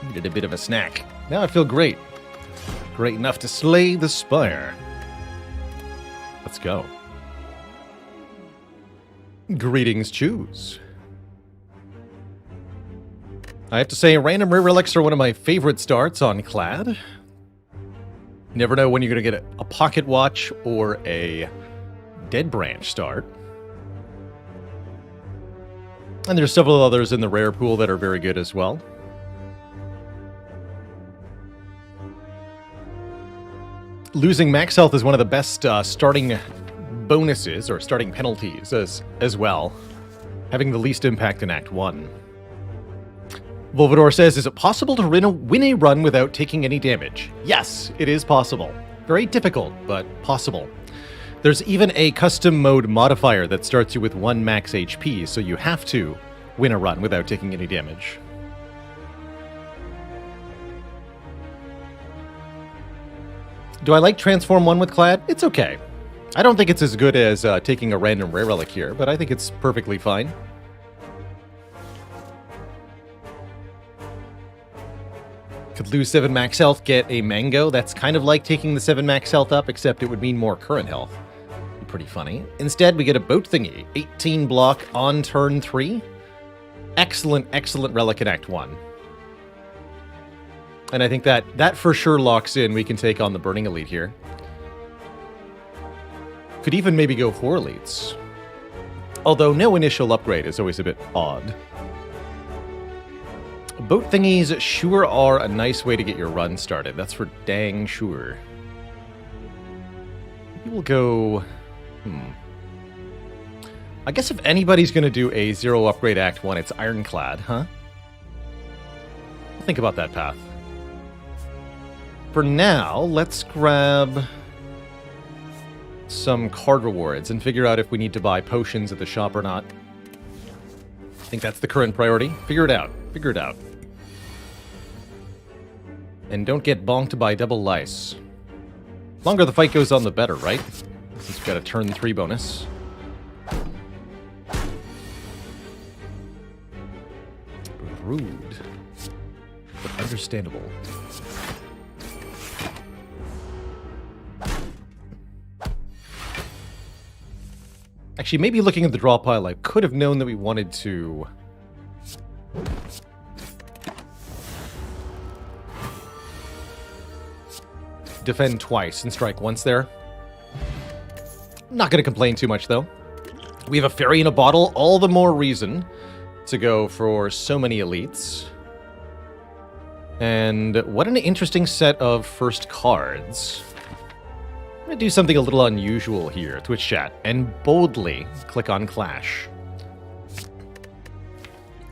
Needed a bit of a snack. Now I feel great. Great enough to slay the spire. Let's go. Greetings, choose. I have to say, random rare relics are one of my favorite starts on Clad. Never know when you're going to get a pocket watch or a dead branch start. And there's several others in the rare pool that are very good as well. Losing max health is one of the best starting bonuses or starting penalties as well. Having the least impact in Act 1. Volvador says, is it possible to win a run without taking any damage? Yes, it is possible. Very difficult, but possible. There's even a custom mode modifier that starts you with 1 max HP, so you have to win a run without taking any damage. Do I like Transform 1 with Clad? It's okay. I don't think it's as good as taking a random rare relic here, but I think it's perfectly fine. Could lose 7 max health, get a mango. That's kind of like taking the 7 max health up, except it would mean more current health. Be pretty funny. Instead, we get a boat thingy. 18 block on turn 3. Excellent, excellent relic in Act 1. And I think that for sure locks in. We can take on the Burning Elite here. Could even maybe go 4 elites. Although no initial upgrade is always a bit odd. Boat thingies sure are a nice way to get your run started. That's for dang sure. We will go... I guess if anybody's going to do a 0 upgrade Act 1, it's Ironclad, huh? Think about that path. For now, let's grab some card rewards and figure out if we need to buy potions at the shop or not. I think that's the current priority. Figure it out. Figure it out. And don't get bonked by double lice. Longer the fight goes on, the better, right? Since we've got a turn 3 bonus. Rude. But understandable. Actually, maybe looking at the draw pile, I could have known that we wanted to... defend twice and strike once there. Not going to complain too much, though. We have a fairy in a bottle, all the more reason to go for so many elites. And what an interesting set of first cards. I'm going to do something a little unusual here, Twitch chat, and boldly click on Clash.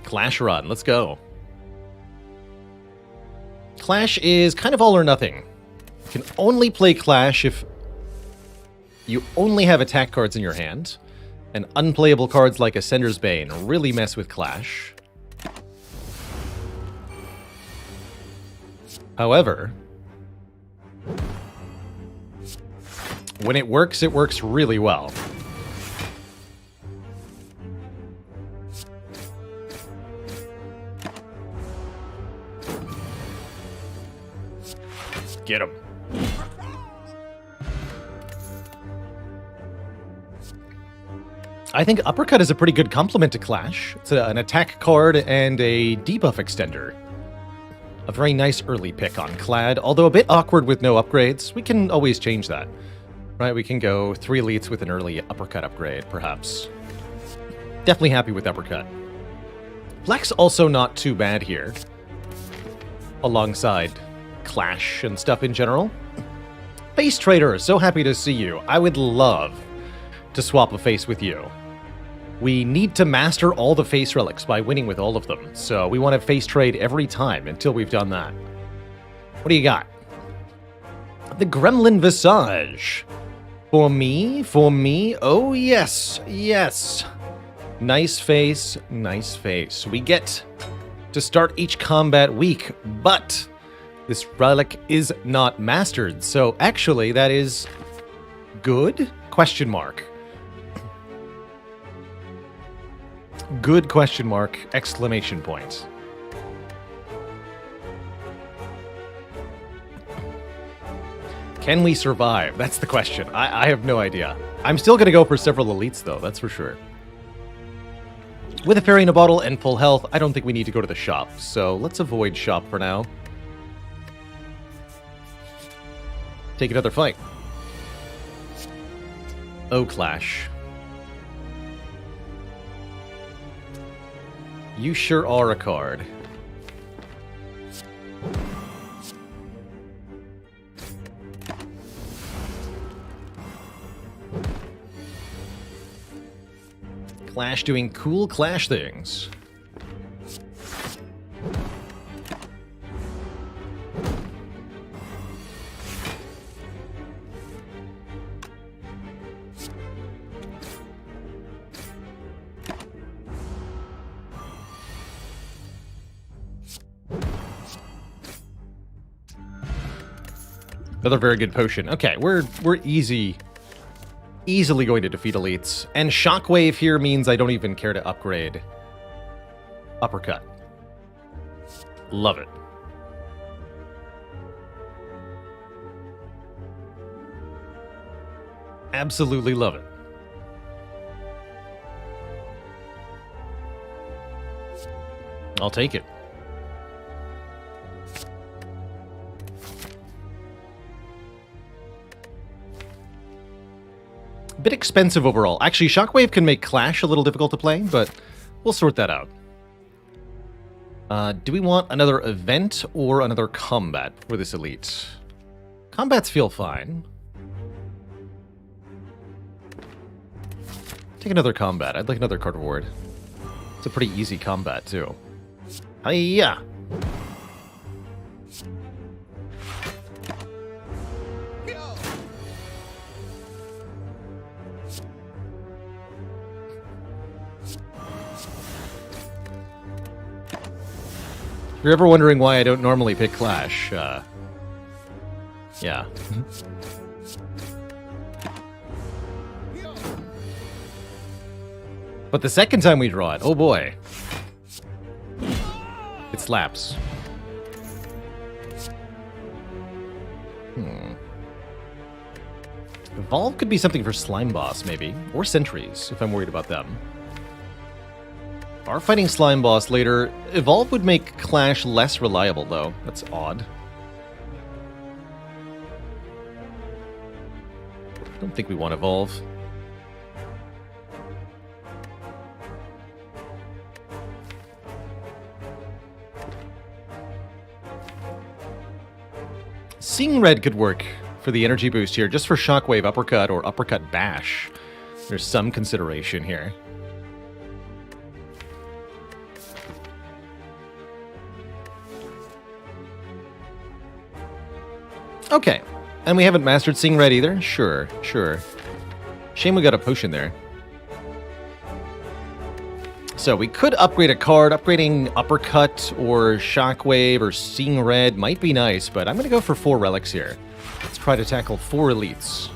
Clash run, let's go. Clash is kind of all or nothing. You can only play Clash if you only have attack cards in your hand, and unplayable cards like Ascender's Bane really mess with Clash. However, when it works really well. Get him. I think Uppercut is a pretty good complement to Clash. It's an attack card and a debuff extender. A very nice early pick on Clad, although a bit awkward with no upgrades. We can always change that. Right, we can go 3 elites with an early Uppercut upgrade, perhaps. Definitely happy with Uppercut. Flex also not too bad here. Alongside Clash and stuff in general. Face Trader, so happy to see you. I would love to swap a face with you. We need to master all the face relics by winning with all of them, so we want to face trade every time until we've done that. What do you got? The Gremlin Visage. For me, oh yes, yes. Nice face, nice face. We get to start each combat week, but this relic is not mastered, so actually that is good? Question mark. Good question mark, exclamation point. Can we survive? That's the question. I have no idea. I'm still going to go for several elites, though, that's for sure. With a fairy in a bottle and full health, I don't think we need to go to the shop, so let's avoid shop for now. Take another fight. Oh, Clash. You sure are a card. Clash doing cool Clash things. Another very good potion. Okay, we're easily going to defeat elites. And Shockwave here means I don't even care to upgrade Uppercut. Love it. Absolutely love it. I'll take it. A bit expensive overall. Actually, Shockwave can make Clash a little difficult to play, but we'll sort that out. Do we want another event or another combat for this elite? Combats feel fine. Take another combat. I'd like another card reward. It's a pretty easy combat, too. Hiya! If you're ever wondering why I don't normally pick Clash, yeah. But the second time we draw it, oh boy. It slaps. Evolve could be something for Slime Boss, maybe. Or Sentries, if I'm worried about them. Are fighting Slime Boss later. Evolve would make Clash less reliable, though. That's odd. I don't think we want Evolve. Seeing Red could work for the energy boost here, just for Shockwave Uppercut or Uppercut Bash. There's some consideration here. Okay, and we haven't mastered Seeing Red either? Sure, sure. Shame we got a potion there. So we could upgrade a card. Upgrading Uppercut or Shockwave or Seeing Red might be nice, but I'm going to go for 4 relics here. Let's try to tackle 4 elites.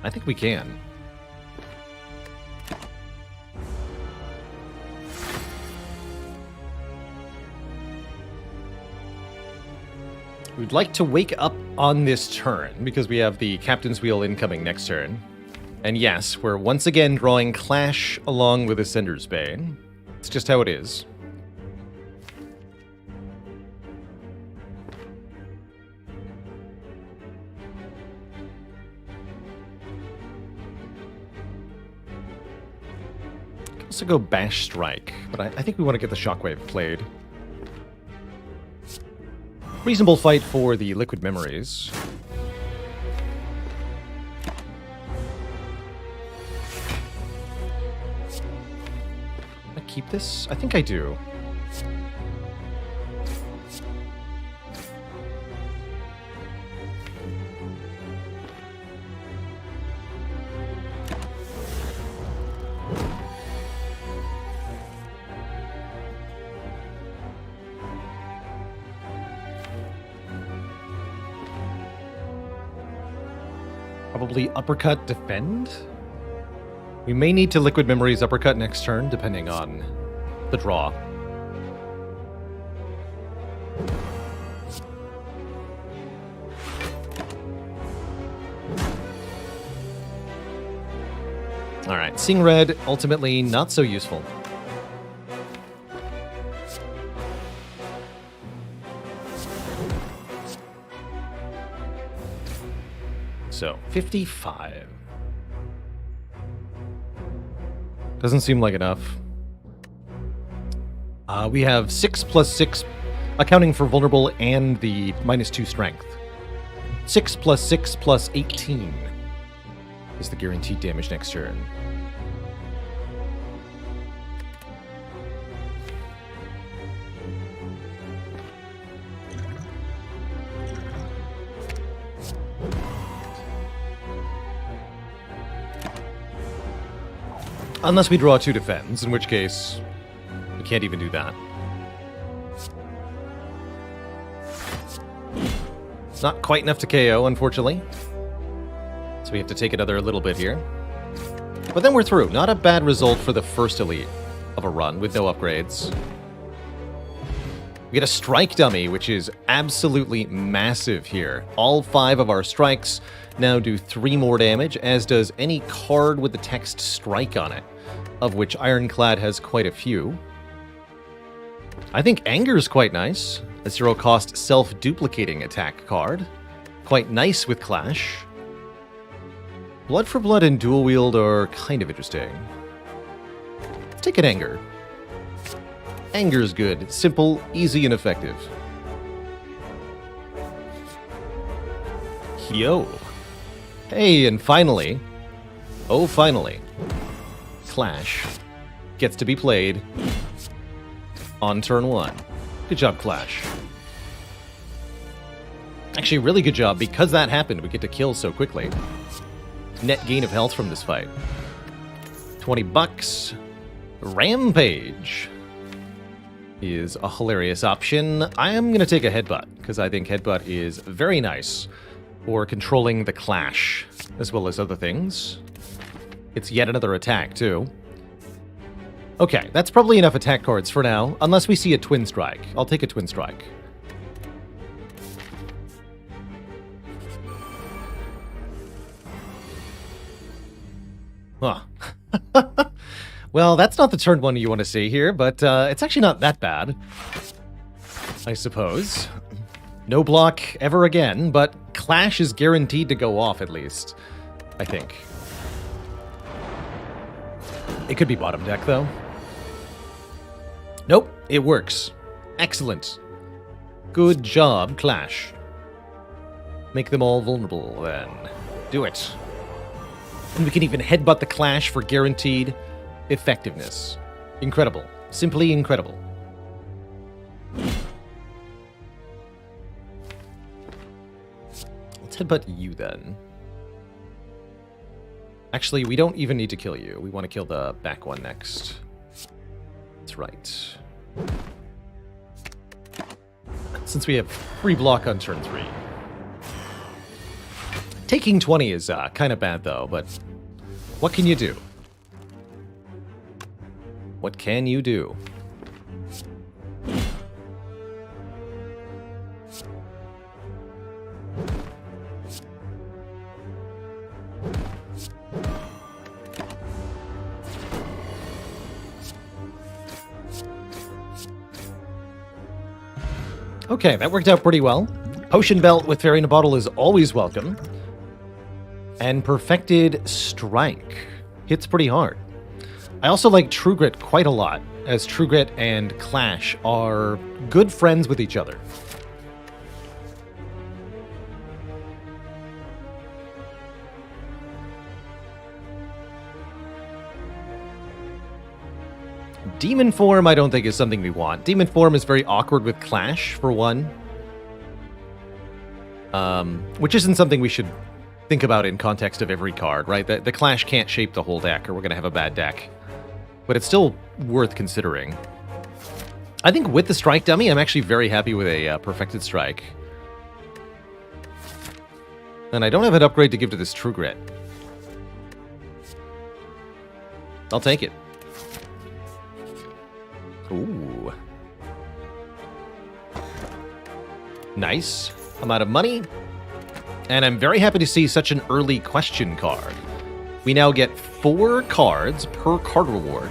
I think we can. We'd like to wake up on this turn, because we have the Captain's Wheel incoming next turn. And yes, we're once again drawing Clash along with Ascender's Bane. It's just how it is. Could also go Bash Strike, but I think we want to get the Shockwave played. Reasonable fight for the Liquid Memories. Can I keep this? I think I do. Probably Uppercut Defend? We may need to Liquid Memories Uppercut next turn, depending on the draw. Alright, seeing red, ultimately not so useful. So, 55. Doesn't seem like enough. We have 6 plus 6, accounting for vulnerable and the -2 strength. 6 plus 6 plus 18 is the guaranteed damage next turn. Unless we draw 2 defends, in which case we can't even do that. Not quite enough to KO, unfortunately. So we have to take another little bit here. But then we're through. Not a bad result for the first elite of a run with no upgrades. We get a strike dummy, which is absolutely massive here. All 5 of our strikes now do 3 more damage, as does any card with the text strike on it, of which Ironclad has quite a few. I think Anger's quite nice. A 0-cost self-duplicating attack card. Quite nice with Clash. Blood for Blood and Dual Wield are kind of interesting. Let's take an Anger. Anger's good. Simple, easy, and effective. Yo. Hey, and finally, oh finally, Clash gets to be played on turn 1. Good job, Clash. Actually, really good job. Because that happened, we get to kill so quickly. Net gain of health from this fight. 20 bucks. Rampage is a hilarious option. I am going to take a Headbutt, because I think Headbutt is very nice for controlling the Clash, as well as other things. It's yet another attack, too. Okay, that's probably enough attack cards for now, unless we see a Twin Strike. I'll take a Twin Strike. Huh. Well, that's not the turn 1 you want to see here, but it's actually not that bad, I suppose. No block ever again, but Clash is guaranteed to go off at least, I think. It could be bottom deck, though. Nope, it works. Excellent. Good job, Clash. Make them all vulnerable, then. Do it. And we can even headbutt the Clash for guaranteed effectiveness. Incredible. Simply incredible. Let's headbutt you, then. Actually, we don't even need to kill you. We want to kill the back one next. That's right. Since we have free block on turn 3. Taking 20 is kind of bad, though, but what can you do? What can you do? Okay, that worked out pretty well. Potion Belt with Fairy in a Bottle is always welcome. And Perfected Strike hits pretty hard. I also like True Grit quite a lot, as True Grit and Clash are good friends with each other. Demon Form I don't think is something we want. Demon Form is very awkward with Clash, for one. Which isn't something we should think about in context of every card, right? The Clash can't shape the whole deck, or we're going to have a bad deck. But it's still worth considering. I think with the Strike Dummy, I'm actually very happy with a Perfected Strike. And I don't have an upgrade to give to this True Grit. I'll take it. Ooh. Nice amount of money. And I'm very happy to see such an early question card We now get 4 cards per card reward.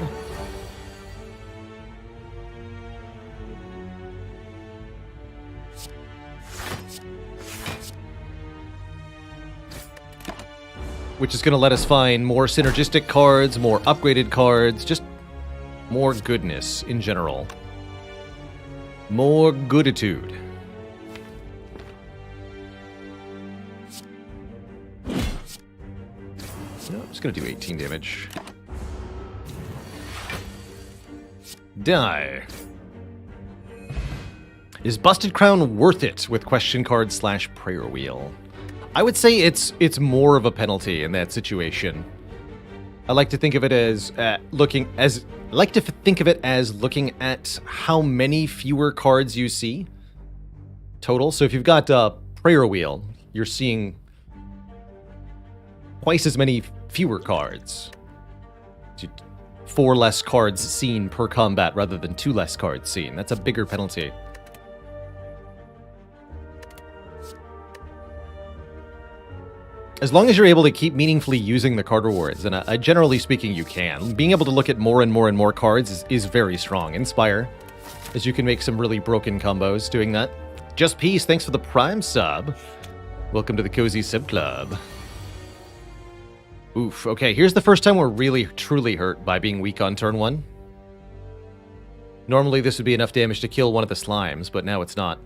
Which is going to let us find more synergistic cards, more upgraded cards, just more goodness in general. More gooditude. No, I'm just going to do 18 damage. Die. Is Busted Crown worth it with question card / prayer wheel? I would say it's more of a penalty in that situation. I like to think of it as looking at how many fewer cards you see total. So if you've got a prayer wheel, you're seeing twice as many fewer cards. 4 less cards seen per combat rather than 2 less cards seen. That's a bigger penalty. As long as you're able to keep meaningfully using the card rewards, and generally speaking you can, being able to look at more and more and more cards is very strong. Inspire, as you can make some really broken combos doing that. Just Peace, thanks for the Prime sub. Welcome to the Cozy Sub Club. Oof, okay, here's the first time we're really, truly hurt by being weak on turn 1. Normally this would be enough damage to kill one of the slimes, but now it's not.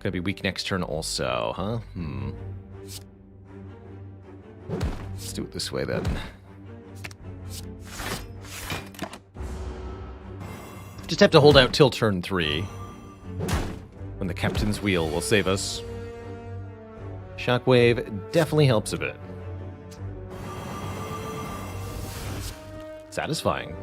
Gonna be weak next turn also, huh? Let's do it this way then. Just have to hold out till turn 3. When the Captain's Wheel will save us. Shockwave definitely helps a bit. Satisfying.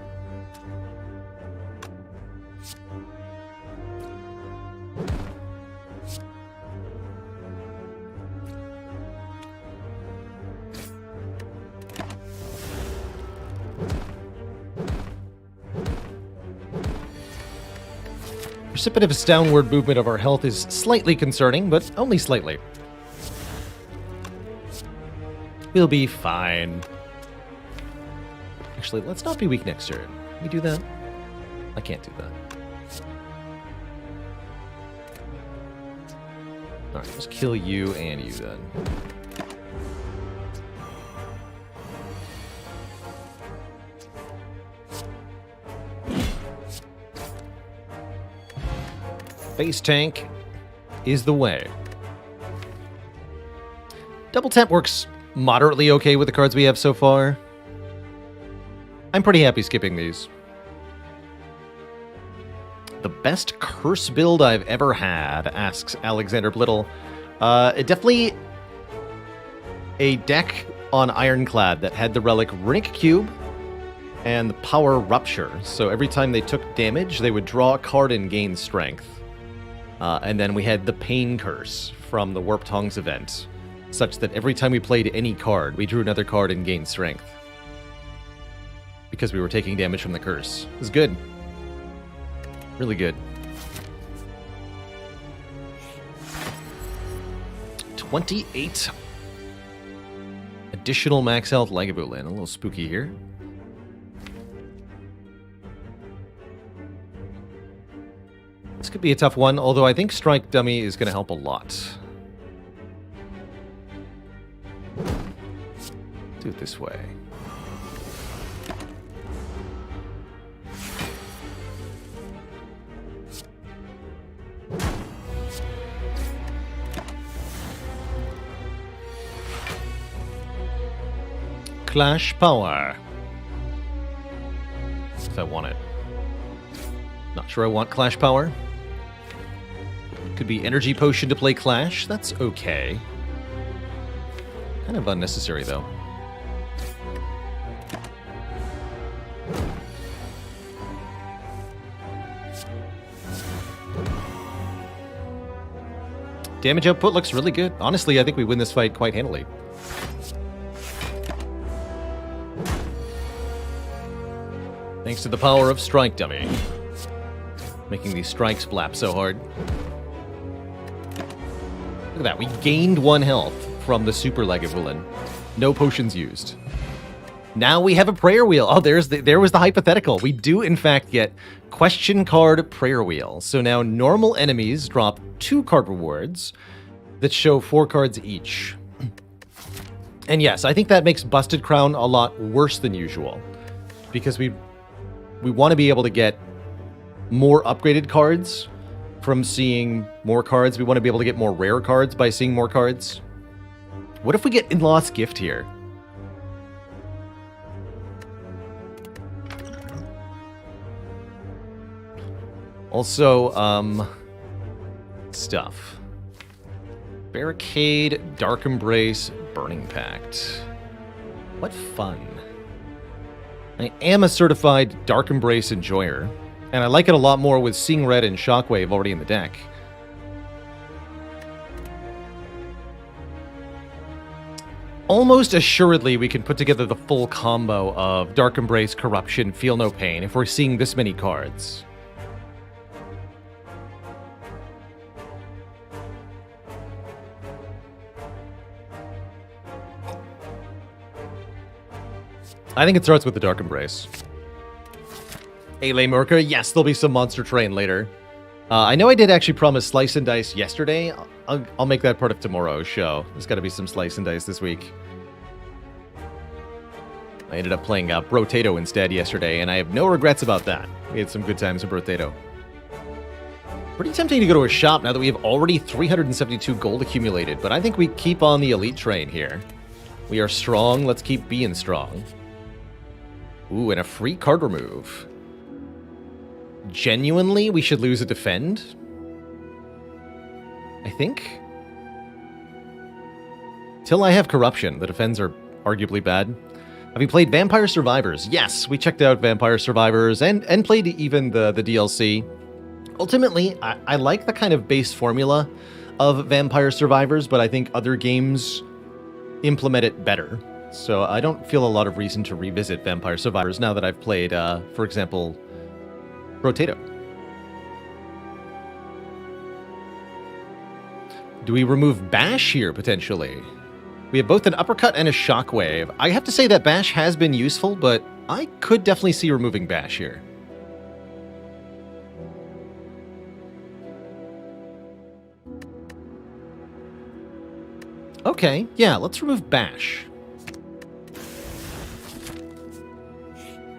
Precipitous downward movement of our health is slightly concerning, but only slightly. We'll be fine. Actually, let's not be weak next turn. Can we do that? I can't do that. Alright, let's kill you and you then. Face tank is the way. Double tap works moderately okay with the cards we have so far. I'm pretty happy skipping these. The best curse build I've ever had, asks Alexander Blittle. Definitely a deck on Ironclad that had the relic Runic Cube and the Power Rupture. So every time they took damage, they would draw a card and gain strength. And then we had the Pain Curse from the Warped Tongs event, such that every time we played any card, we drew another card and gained strength. Because we were taking damage from the curse. It was good. Really good. 28 additional max health Lagavulin. A little spooky here. This could be a tough one, although I think Strike Dummy is going to help a lot. Do it this way. Clash Power. If I want it. Not sure I want Clash Power. Could be Energy Potion to play Clash. That's okay. Kind of unnecessary, though. Damage output looks really good. Honestly, I think we win this fight quite handily. Thanks to the power of Strike Dummy. Making these strikes flap so hard. Look at that. We gained 1 health from the super Lagavulin. No potions used. Now we have a prayer wheel. Oh, there was the hypothetical. We do, in fact, get question card prayer wheel. So now normal enemies drop 2 card rewards that show 4 cards each. And yes, I think that makes Busted Crown a lot worse than usual. Because we want to be able to get more upgraded cards from seeing more cards. We want to be able to get more rare cards by seeing more cards. What if we get In-Law's Gift here? Also, stuff. Barricade, Dark Embrace, Burning Pact. What fun. I am a certified Dark Embrace enjoyer, and I like it a lot more with Seeing Red and Shockwave already in the deck. Almost assuredly, we can put together the full combo of Dark Embrace, Corruption, Feel No Pain if we're seeing this many cards. I think it starts with the Dark Embrace. Hey, Laymurka, yes, there'll be some Monster Train later. I know I did actually promise Slice and Dice yesterday. I'll make that part of tomorrow's show. There's got to be some Slice and Dice this week. I ended up playing Brotato instead yesterday, and I have no regrets about that. We had some good times in Brotato. Pretty tempting to go to a shop now that we have already 372 gold accumulated, but I think we keep on the elite train here. We are strong, let's keep being strong. Ooh, and a free card remove. Genuinely, we should lose a defend? I think? Till I have Corruption, the defends are arguably bad. Have you played Vampire Survivors? Yes, we checked out Vampire Survivors and played even the DLC. Ultimately, I like the kind of base formula of Vampire Survivors, but I think other games implement it better. So I don't feel a lot of reason to revisit Vampire Survivors now that I've played, for example, Brotato. Do we remove Bash here, potentially? We have both an Uppercut and a Shockwave. I have to say that Bash has been useful, but I could definitely see removing Bash here. Okay, yeah, let's remove Bash.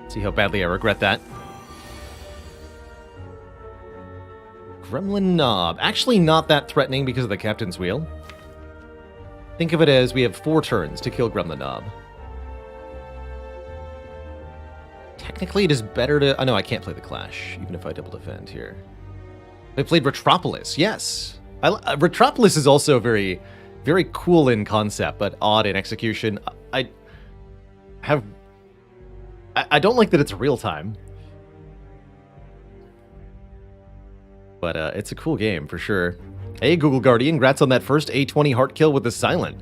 See how badly I regret that. Gremlin Knob. Actually not that threatening because of the Captain's Wheel. Think of it as we have 4 turns to kill Gremlin Knob. Technically it is better to... Oh no, I can't play the Clash, even if I double defend here. I played Retropolis, yes. Retropolis is also very, very cool in concept, but odd in execution. I don't like that it's real time. But it's a cool game, for sure. Hey, Google Guardian, congrats on that first A20 heart kill with the Silent.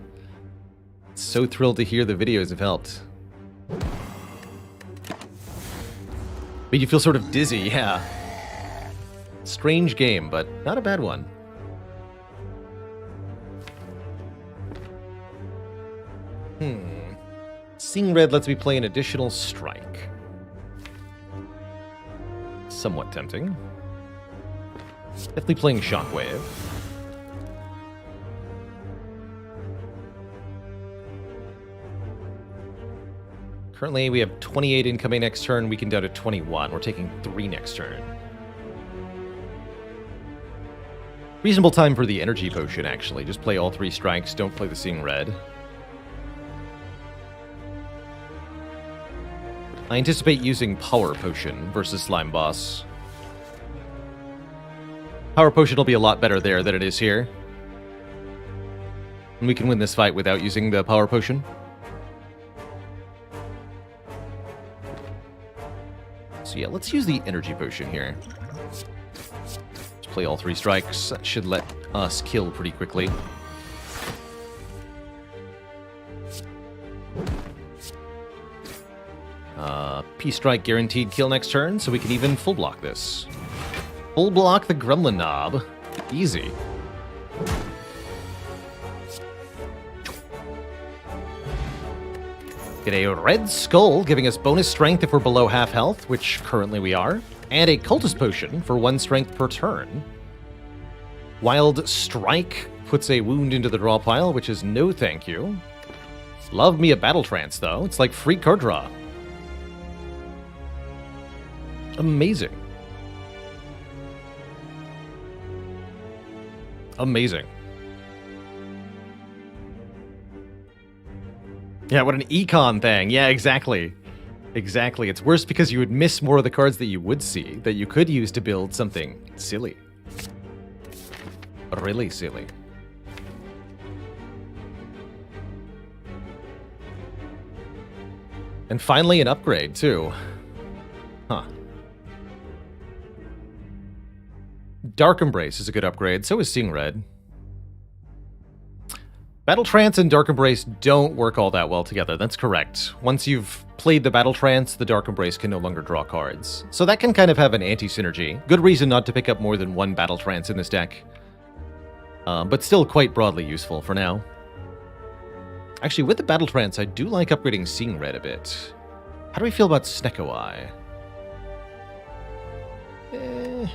So thrilled to hear the videos have helped. Made you feel sort of dizzy, yeah. Strange game, but not a bad one. Seeing Red lets me play an additional strike. Somewhat tempting. Definitely playing Shockwave. Currently, we have 28 incoming next turn. We can down to 21. We're taking 3 next turn. Reasonable time for the Energy Potion, actually. Just play all 3 strikes. Don't play the Seeing Red. I anticipate using Power Potion versus Slime Boss. Power Potion will be a lot better there than it is here. And we can win this fight without using the Power Potion. So yeah, let's use the Energy Potion here. Let's play all 3 strikes. That should let us kill pretty quickly. P-Strike guaranteed kill next turn, so we can even full block this. Full block the Gremlin Knob. Easy. Get a red skull, giving us bonus strength if we're below half health, which currently we are, and a cultist potion for 1 strength per turn. Wild Strike puts a wound into the draw pile, which is no thank you. Love me a Battle Trance, though. It's like free card draw. Amazing. Amazing. Yeah, what an econ thing. Yeah, exactly. Exactly. It's worse because you would miss more of the cards that you would see, that you could use to build something silly. Really silly. And finally, an upgrade, too. Huh. Dark Embrace is a good upgrade, so is Seeing Red. Battle Trance and Dark Embrace don't work all that well together, that's correct. Once you've played the Battle Trance, the Dark Embrace can no longer draw cards. So that can kind of have an anti-synergy. Good reason not to pick up more than 1 Battle Trance in this deck. But still quite broadly useful for now. Actually, with the Battle Trance, I do like upgrading Seeing Red a bit. How do we feel about Snecko Eye? It'd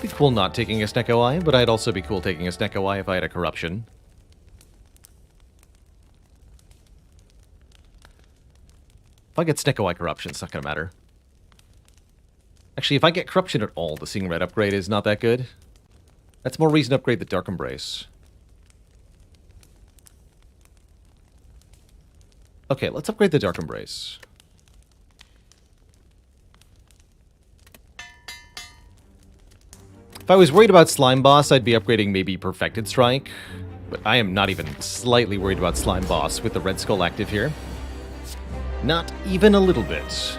be cool not taking a Snecko Eye, but I'd also be cool taking a Snecko Eye if I had a Corruption. If I get Snecko Eye Corruption, it's not going to matter. Actually, if I get Corruption at all, the Seeing Red upgrade is not that good. That's more reason to upgrade the Dark Embrace. Okay, let's upgrade the Dark Embrace. If I was worried about Slime Boss, I'd be upgrading maybe Perfected Strike. But I am not even slightly worried about Slime Boss with the Red Skull active here. Not even a little bit.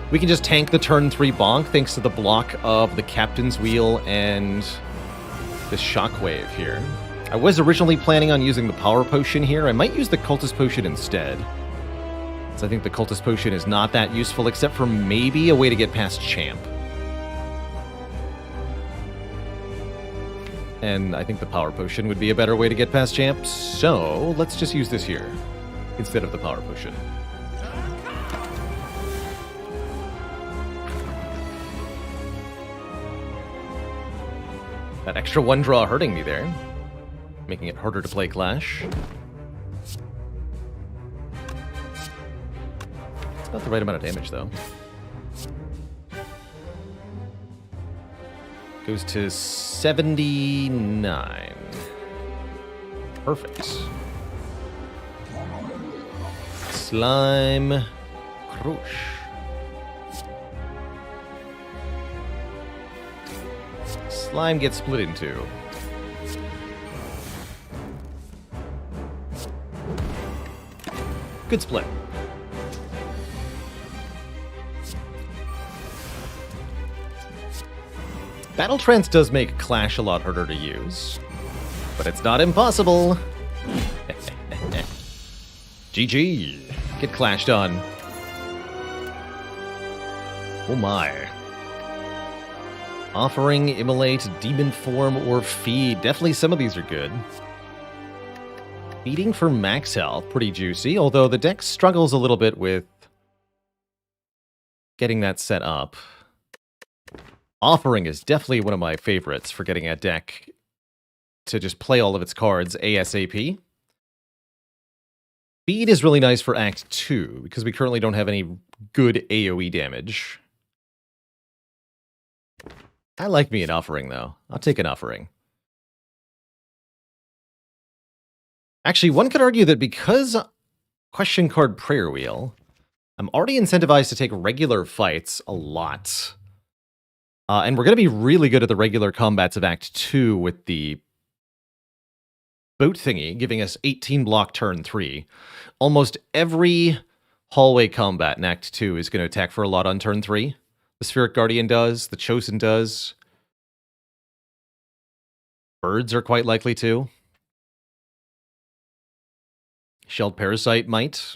We can just tank the turn 3 bonk thanks to the block of the Captain's Wheel and this Shockwave here. I was originally planning on using the Power Potion here. I might use the Cultist Potion instead. So I think the Cultist Potion is not that useful, except for maybe a way to get past Champ. And I think the Power Potion would be a better way to get past Champ, so let's just use this here instead of the Power Potion. That extra 1 draw hurting me there, making it harder to play Clash. It's not the right amount of damage, though. Goes to 79. Perfect. Slime Crush. Slime gets split in 2. Good split. Battle Trance does make Clash a lot harder to use, but it's not impossible. GG. Get Clashed on. Oh my. Offering, Immolate, Demon Form, or Feed. Definitely some of these are good. Feeding for max health, pretty juicy, although the deck struggles a little bit with getting that set up. Offering is definitely one of my favorites for getting a deck to just play all of its cards ASAP. Feed is really nice for Act 2, because we currently don't have any good AoE damage. I like me an Offering, though. I'll take an Offering. Actually, one could argue that because question card Prayer Wheel, I'm already incentivized to take regular fights a lot. And we're going to be really good at the regular combats of Act 2 with the boat thingy, giving us 18 block turn 3. Almost every hallway combat in Act 2 is going to attack for a lot on turn 3. The Spheric Guardian does, the Chosen does. Birds are quite likely to. Shelled Parasite might.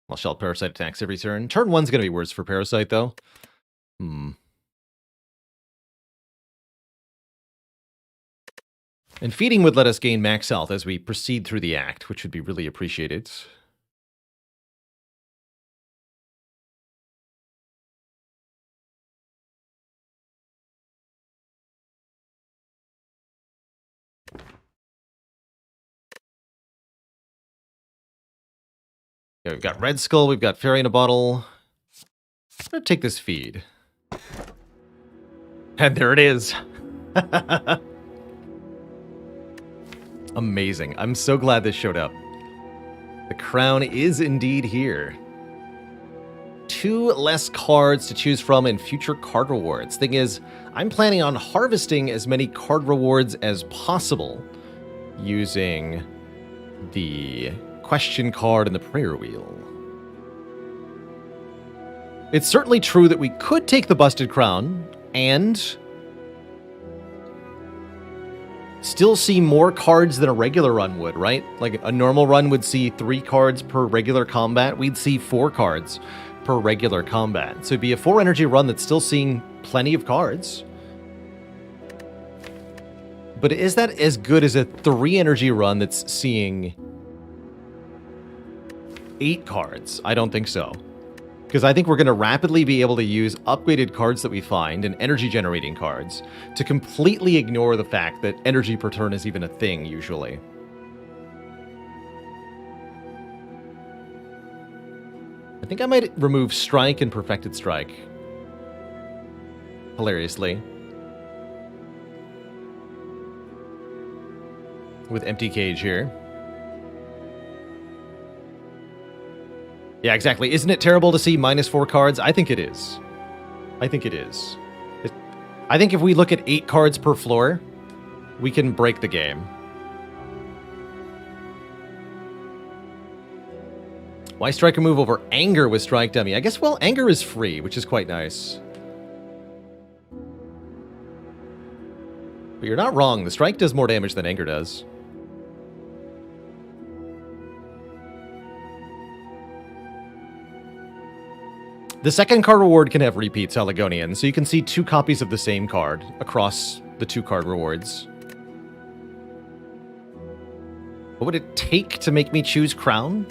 Well, Shelled Parasite attacks every turn. Turn 1's going to be worse for Parasite, though. And feeding would let us gain max health as we proceed through the act, which would be really appreciated. Yeah, we've got Red Skull, we've got Fairy in a Bottle. I'm going to take this feed. And there it is. Amazing. I'm so glad this showed up. The crown is indeed here. 2 less cards to choose from in future card rewards. Thing is, I'm planning on harvesting as many card rewards as possible using the question card and the prayer wheel. It's certainly true that we could take the busted crown and still see more cards than a regular run would, right? Like a normal run would see 3 cards per regular combat. We'd see 4 cards per regular combat. So it'd be a 4 energy run that's still seeing plenty of cards. But is that as good as a 3 energy run that's seeing 8 cards? I don't think so. Because I think we're going to rapidly be able to use upgraded cards that we find and energy generating cards to completely ignore the fact that energy per turn is even a thing usually. I think I might remove Strike and Perfected Strike. Hilariously. With Empty Cage here. Yeah, exactly. Isn't it terrible to see -4 cards? I think it is. I think it is. I think if we look at 8 cards per floor, we can break the game. Why strike a move over Anger with Strike Dummy? I guess, well, Anger is free, which is quite nice. But you're not wrong. The Strike does more damage than Anger does. The second card reward can have repeats, Haligonian, so you can see 2 copies of the same card across the 2 card rewards. What would it take to make me choose Crown?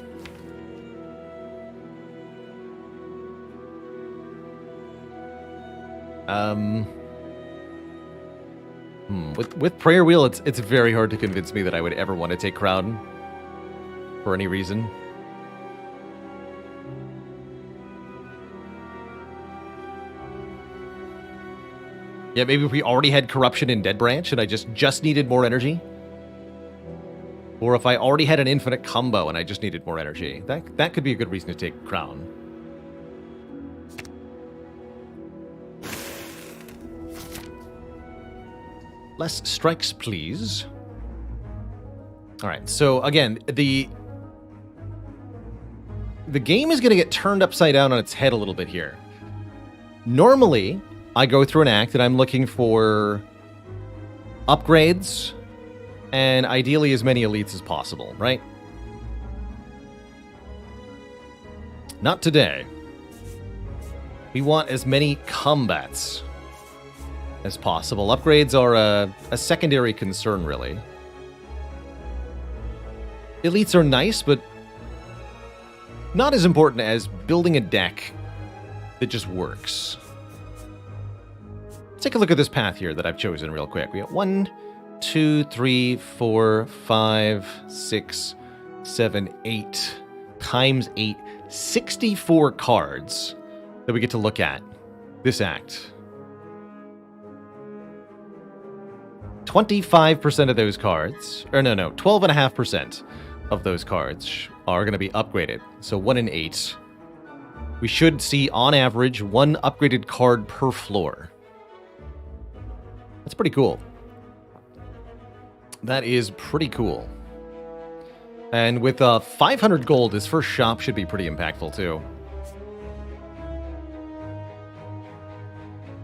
With Prayer Wheel, it's very hard to convince me that I would ever want to take Crown for any reason. Yeah, maybe if we already had Corruption in Dead Branch and I just needed more energy. Or if I already had an infinite combo and I just needed more energy. That could be a good reason to take Crown. Less strikes, please. Alright, so again, the game is going to get turned upside down on its head a little bit here. Normally, I go through an act and I'm looking for upgrades and ideally as many elites as possible, right? Not today. We want as many combats as possible. Upgrades are a secondary concern, really. Elites are nice, but not as important as building a deck that just works. Take a look at this path here that I've chosen real quick. We got 1, 2, 3, 4, 5, 6, 7, 8 times 8. 64 cards that we get to look at this act. 25% of those cards, or no, 12.5% of those cards are going to be upgraded. So 1 in 8. We should see, on average, 1 upgraded card per floor. That's pretty cool. That is pretty cool. And with 500 gold, his first shop should be pretty impactful, too.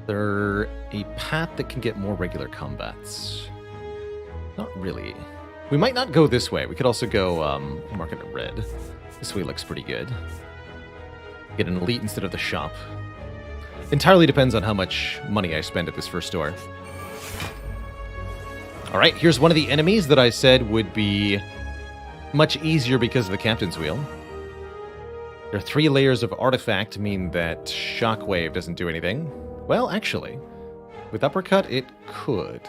There a path that can get more regular combats? Not really. We might not go this way. We could also go mark it red. This way looks pretty good. Get an elite instead of the shop. Entirely depends on how much money I spend at this first store. Alright, here's one of the enemies that I said would be much easier because of the Captain's Wheel. There are 3 layers of artifact mean that Shockwave doesn't do anything. Well, actually, with Uppercut, it could.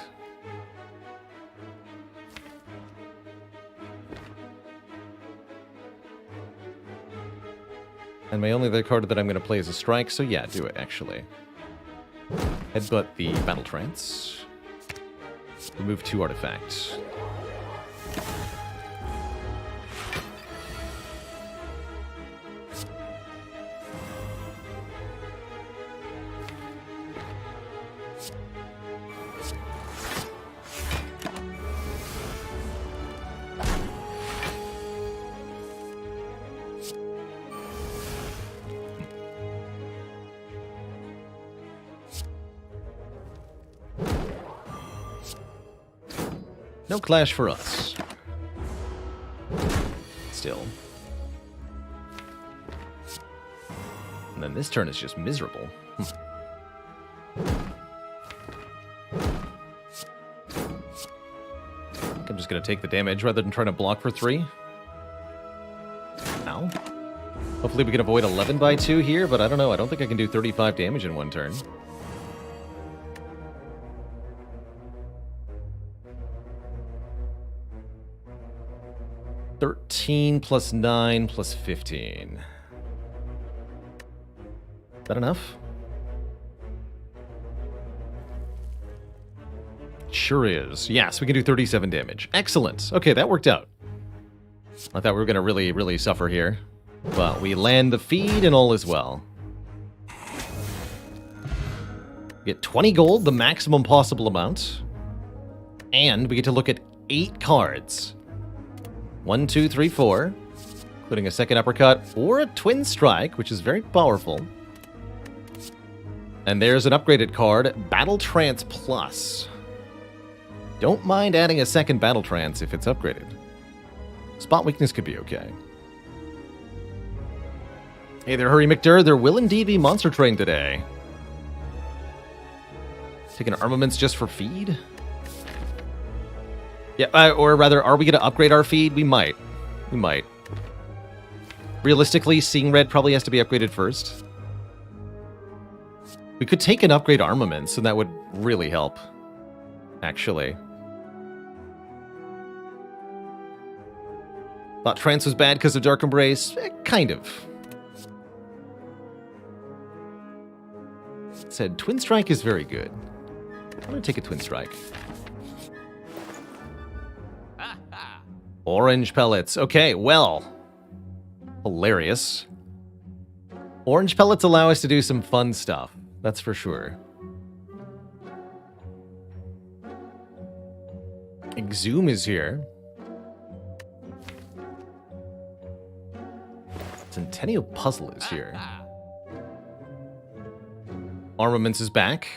And my only other card that I'm going to play is a Strike, so yeah, do it, actually. Headbutt the Battle Trance. Remove 2 artifacts. No clash for us. Still. And then this turn is just miserable. I'm just going to take the damage rather than trying to block for 3. Ow. Hopefully we can avoid 11 by 2 here, but I don't know. I don't think I can do 35 damage in 1 turn. +9 plus 15. Is that enough? Sure is. Yes, we can do 37 damage. Excellent. Okay, that worked out. I thought we were going to really, really suffer here. But we land the feed and all is well. We get 20 gold, the maximum possible amount. And we get to look at 8 cards. 1, 2, 3, 4, including a second uppercut or a twin strike, which is very powerful. And there's an upgraded card, Battle Trance Plus. Don't mind adding a second Battle Trance if it's upgraded. Spot weakness could be okay. Hey there, Hurry McDur. There will indeed be Monster Train today. Taking armaments just for feed? Yeah, or rather, are we going to upgrade our feed? We might. We might. Realistically, Seeing Red probably has to be upgraded first. We could take and upgrade armaments, and that would really help. Actually. Thought Trance was bad because of Dark Embrace? Kind of. Said Twin Strike is very good. I'm going to take a Twin Strike. Orange pellets. Okay, well. Hilarious. Orange pellets allow us to do some fun stuff. That's for sure. Exhume is here. Centennial Puzzle is here. Armaments is back.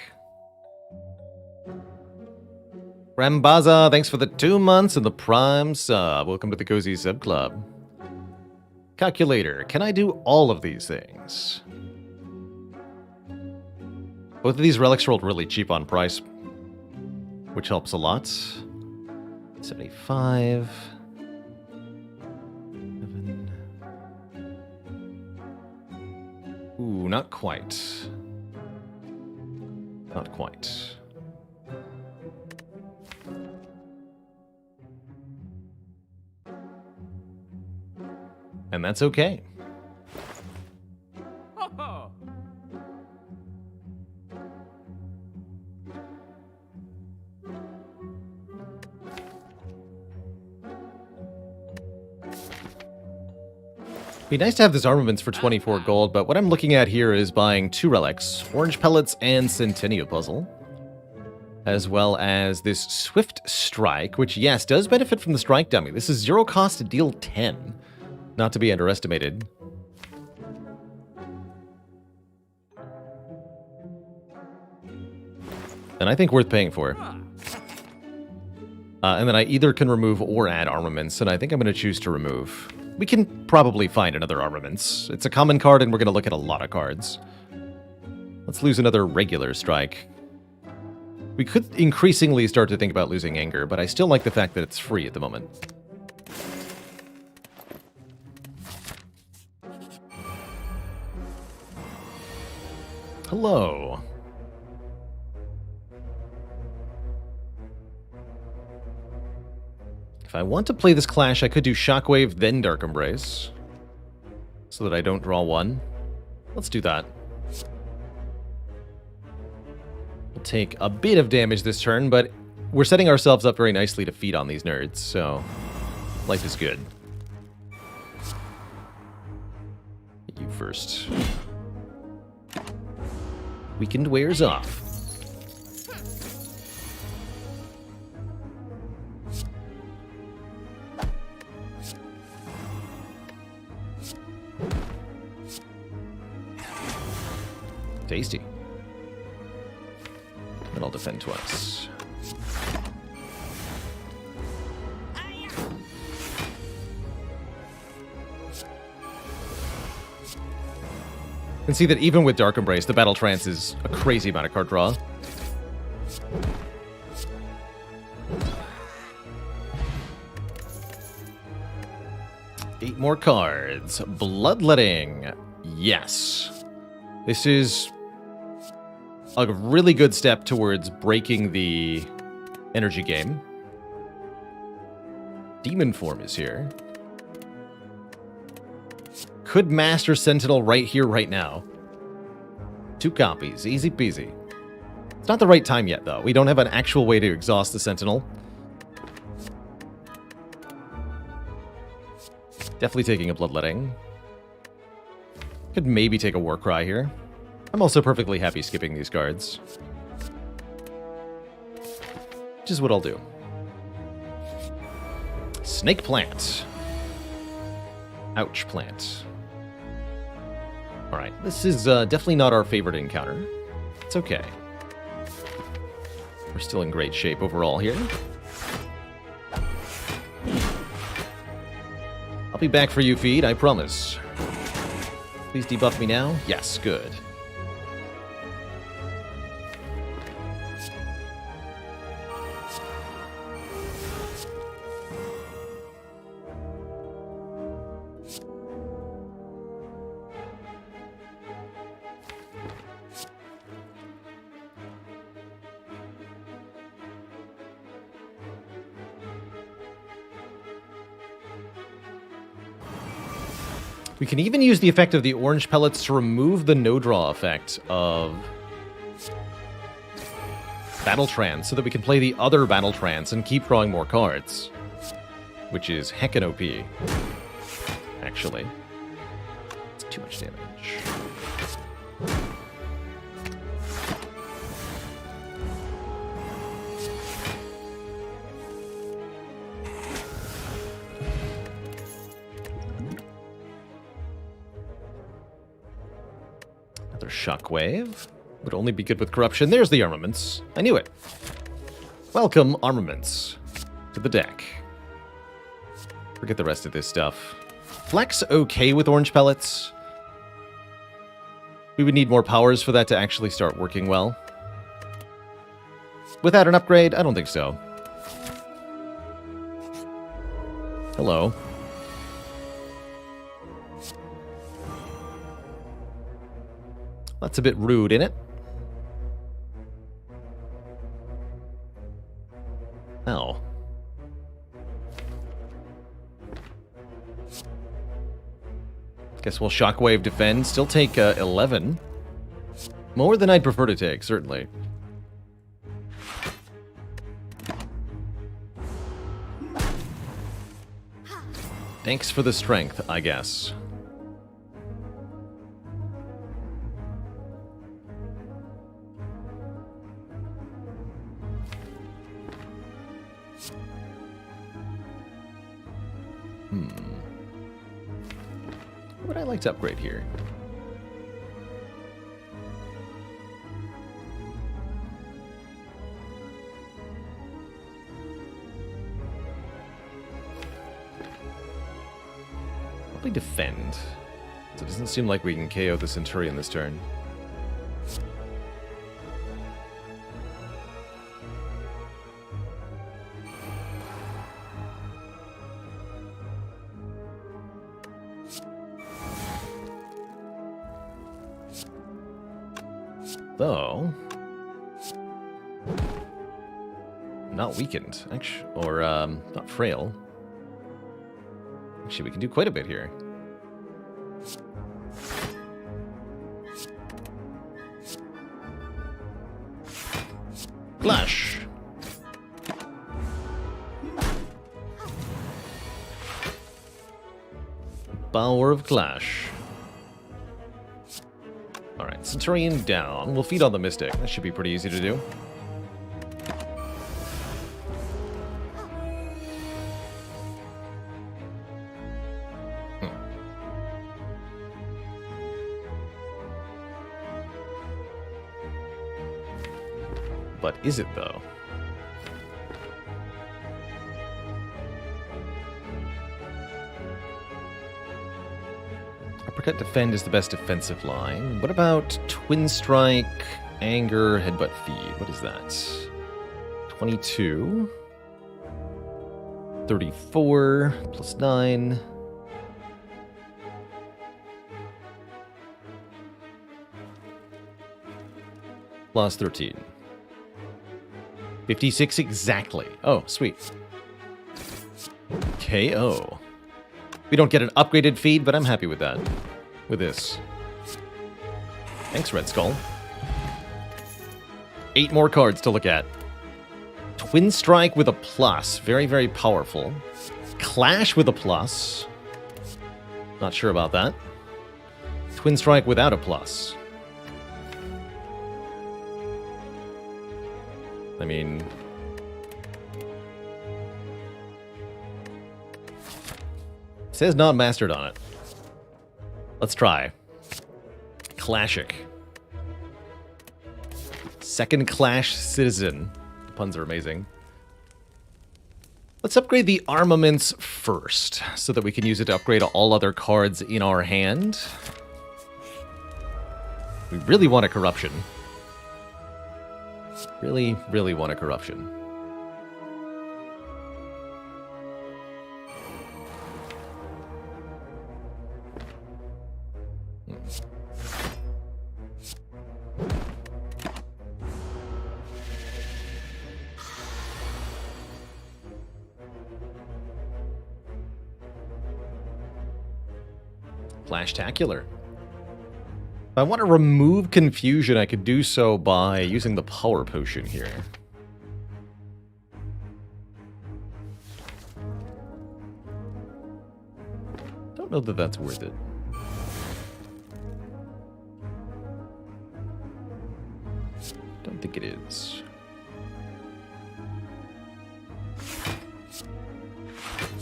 Rambaza, thanks for the 2 months and the Prime sub. Welcome to the Cozy Sub Club. Calculator, can I do all of these things? Both of these relics rolled really cheap on price, which helps a lot. 75. 7. Ooh, not quite. Not quite. And that's okay. Be nice to have this armaments for 24 gold, but what I'm looking at here is buying 2 relics, Orange Pellets and Centennial Puzzle, as well as this Swift Strike, which, yes, does benefit from the Strike Dummy. This is 0 cost to deal 10. Not to be underestimated. And I think worth paying for. And then I either can remove or add armaments, and I think I'm going to choose to remove. We can probably find another armaments. It's a common card, and we're going to look at a lot of cards. Let's lose another regular strike. We could increasingly start to think about losing anger, but I still like the fact that it's free at the moment. Hello. If I want to play this Clash, I could do Shockwave, then Dark Embrace, so that I don't draw one. Let's do that. We'll take a bit of damage this turn, but we're setting ourselves up very nicely to feed on these nerds, so life is good. Hit you first. Weakened wears off. Tasty. And I'll defend twice. You can see that even with Dark Embrace, the Battle Trance is a crazy amount of card draw. Eight more cards. Bloodletting. Yes. This is a really good step towards breaking the energy game. Demon Form is here. Could Master Sentinel right here, right now. 2 copies. Easy peasy. It's not the right time yet, though. We don't have an actual way to exhaust the Sentinel. Definitely taking a Bloodletting. Could maybe take a Warcry here. I'm also perfectly happy skipping these cards. Which is what I'll do. Snake Plant. Ouch Plant. Alright, this is definitely not our favorite encounter. It's okay. We're still in great shape overall here. I'll be back for you, Feed, I promise. Please debuff me now. Yes, good. We can even use the effect of the orange pellets to remove the no-draw effect of Battle Trance so that we can play the other Battle Trance and keep drawing more cards. Which is heckin' OP, actually. It's too much damage. Another Shockwave. Would only be good with Corruption. There's the Armaments. I knew it. Welcome, Armaments, to the deck. Forget the rest of this stuff. Flex okay with orange pellets. We would need more powers for that to actually start working well. Without an upgrade, I don't think so. Hello. That's a bit rude, isn't it? Oh. Guess we'll Shockwave defend. Still take 11. More than I'd prefer to take, certainly. Thanks for the strength, I guess. What would I like to upgrade here? Probably defend. So it doesn't seem like we can KO the Centurion this turn. though. Not weakened, actually, or not frail. Actually, we can do quite a bit here. Clash. Bower of Clash. Alright, Centurion down. We'll feed on the Mystic. That should be pretty easy to do. But is it, though? Uppercut Defend is the best defensive line. What about Twin Strike, Anger, Headbutt Feed? What is that? 22. 34 plus 9. Plus 13. 56 exactly. Oh, sweet. KO. We don't get an upgraded feed, but I'm happy with that. With this. Thanks, Red Skull. 8 more cards to look at. Twin Strike with a plus. Very, very powerful. Clash with a plus. Not sure about that. Twin Strike without a plus. I mean... it says not mastered on it. Let's try. Classic. Second Clash Citizen. The puns are amazing. Let's upgrade the armaments first, so that we can use it to upgrade all other cards in our hand. We really want a Corruption. Really, really want a Corruption. Flashtacular. If I want to remove confusion, I could do so by using the Power Potion here. Don't know that that's worth it. Don't think it is.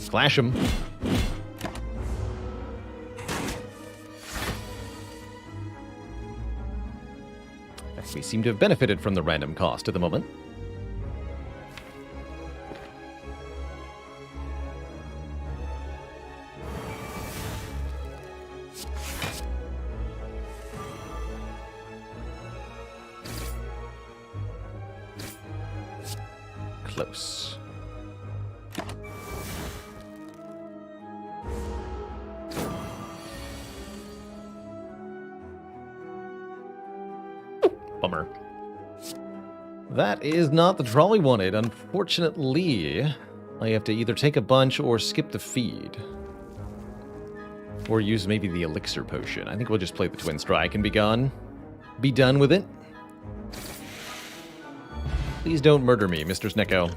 Clash him. We seem to have benefited from the random cost at the moment. Close. Bummer. That is not the draw we wanted. Unfortunately, I have to either take a bunch or skip the feed. Or use maybe the elixir potion. I think we'll just play the Twin Strike and be gone. Be done with it. Please don't murder me, Mr. Snecko.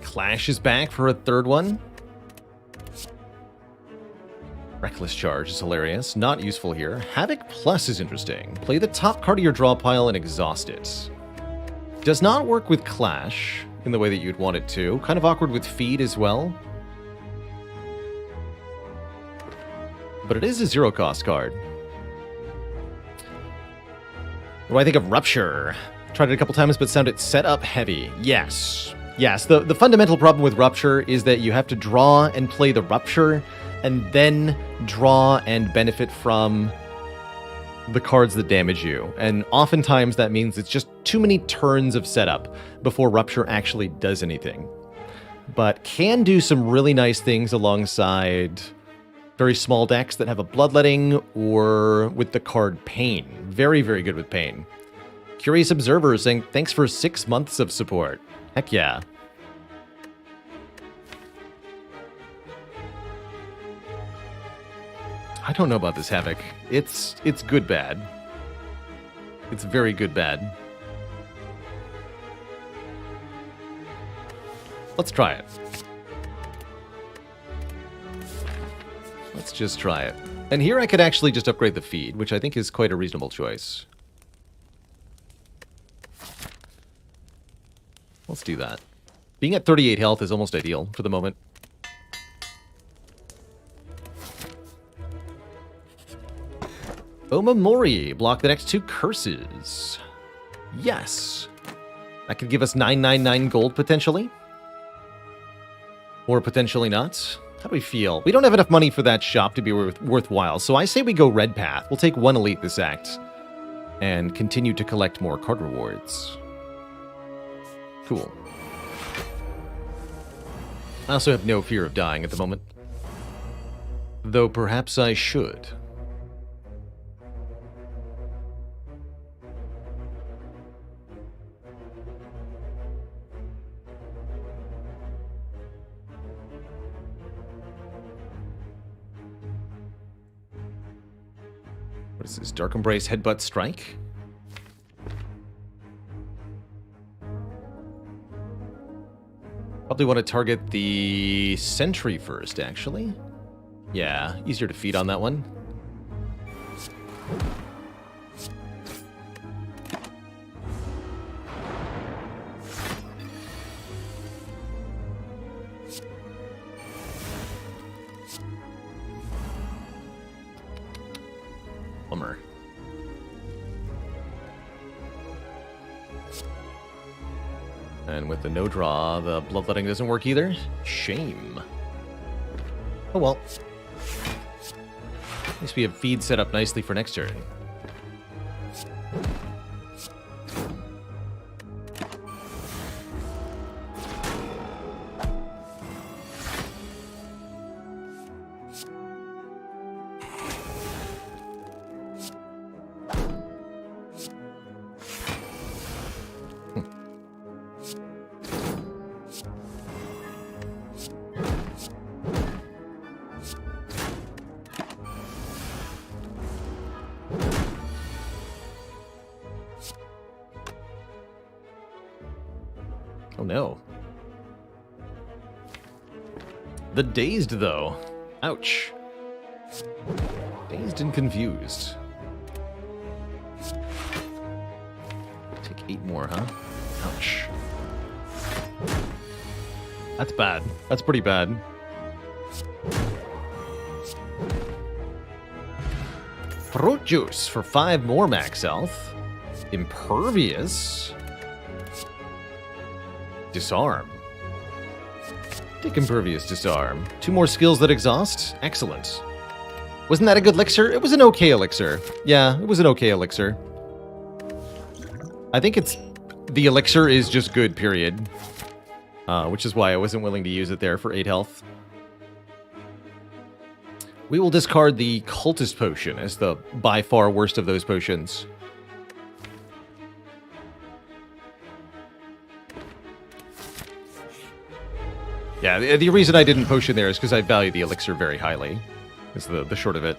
Clash is back for a third one. Reckless Charge is hilarious. Not useful here. Havoc Plus is interesting. Play the top card of your draw pile and exhaust it. Does not work with Clash in the way that you'd want it to. Kind of awkward with Feed as well. But it is a zero-cost card. What do I think of Rupture? Tried it a couple times, but found it set up heavy. Yes. Yes, the fundamental problem with Rupture is that you have to draw and play the Rupture, and then draw and benefit from the cards that damage you. And oftentimes that means it's just too many turns of setup before Rupture actually does anything. But can do some really nice things alongside very small decks that have a Bloodletting or with the card Pain. Very, very good with Pain. Curious Observer saying, thanks for 6 months of support. Heck yeah. I don't know about this Havoc. It's good bad. It's very good bad. Let's try it. Let's just try it. And here I could actually just upgrade the feed, which I think is quite a reasonable choice. Let's do that. Being at 38 health is almost ideal for the moment. Omamori, block the next 2 curses. Yes. That could give us 999 gold potentially. Or potentially not. How do we feel? We don't have enough money for that shop to be worthwhile, so I say we go red path. We'll take 1 elite this act. And continue to collect more card rewards. Cool. I also have no fear of dying at the moment. Though perhaps I should. What is this? Dark Embrace Headbutt Strike? Probably want to target the Sentry first, actually. Yeah, easier to feed on that one. Bummer. And with the no draw, the Bloodletting doesn't work either. Shame. Oh well. At least we have feed set up nicely for next turn. Oh no. The Dazed, though. Ouch. Dazed and confused. Take 8 more, huh? Ouch. That's bad. That's pretty bad. Fruit Juice for 5 more max health. Impervious. Disarm. Take Impervious Disarm. 2 more skills that exhaust. Excellent. Wasn't that a good elixir? It was an okay elixir. Yeah, it was an okay elixir. I think it's... the elixir is just good, period. Which is why I wasn't willing to use it there for 8 health. We will discard the Cultist Potion as the by far worst of those potions. Yeah, the reason I didn't potion there is because I value the elixir very highly. Is the short of it.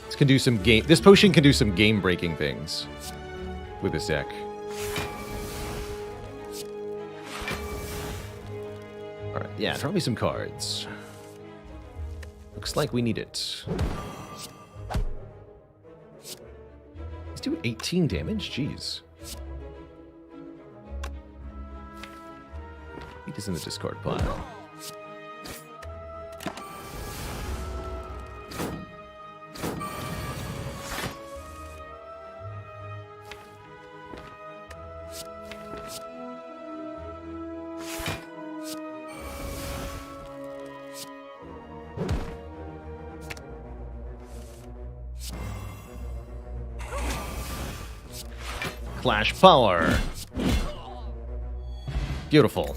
This can do some game. This potion can do some game-breaking things with this deck. All right, yeah, draw me some cards. Looks like we need it. Do 18 damage? Jeez. It is in the discard pile. Clash Power. Beautiful.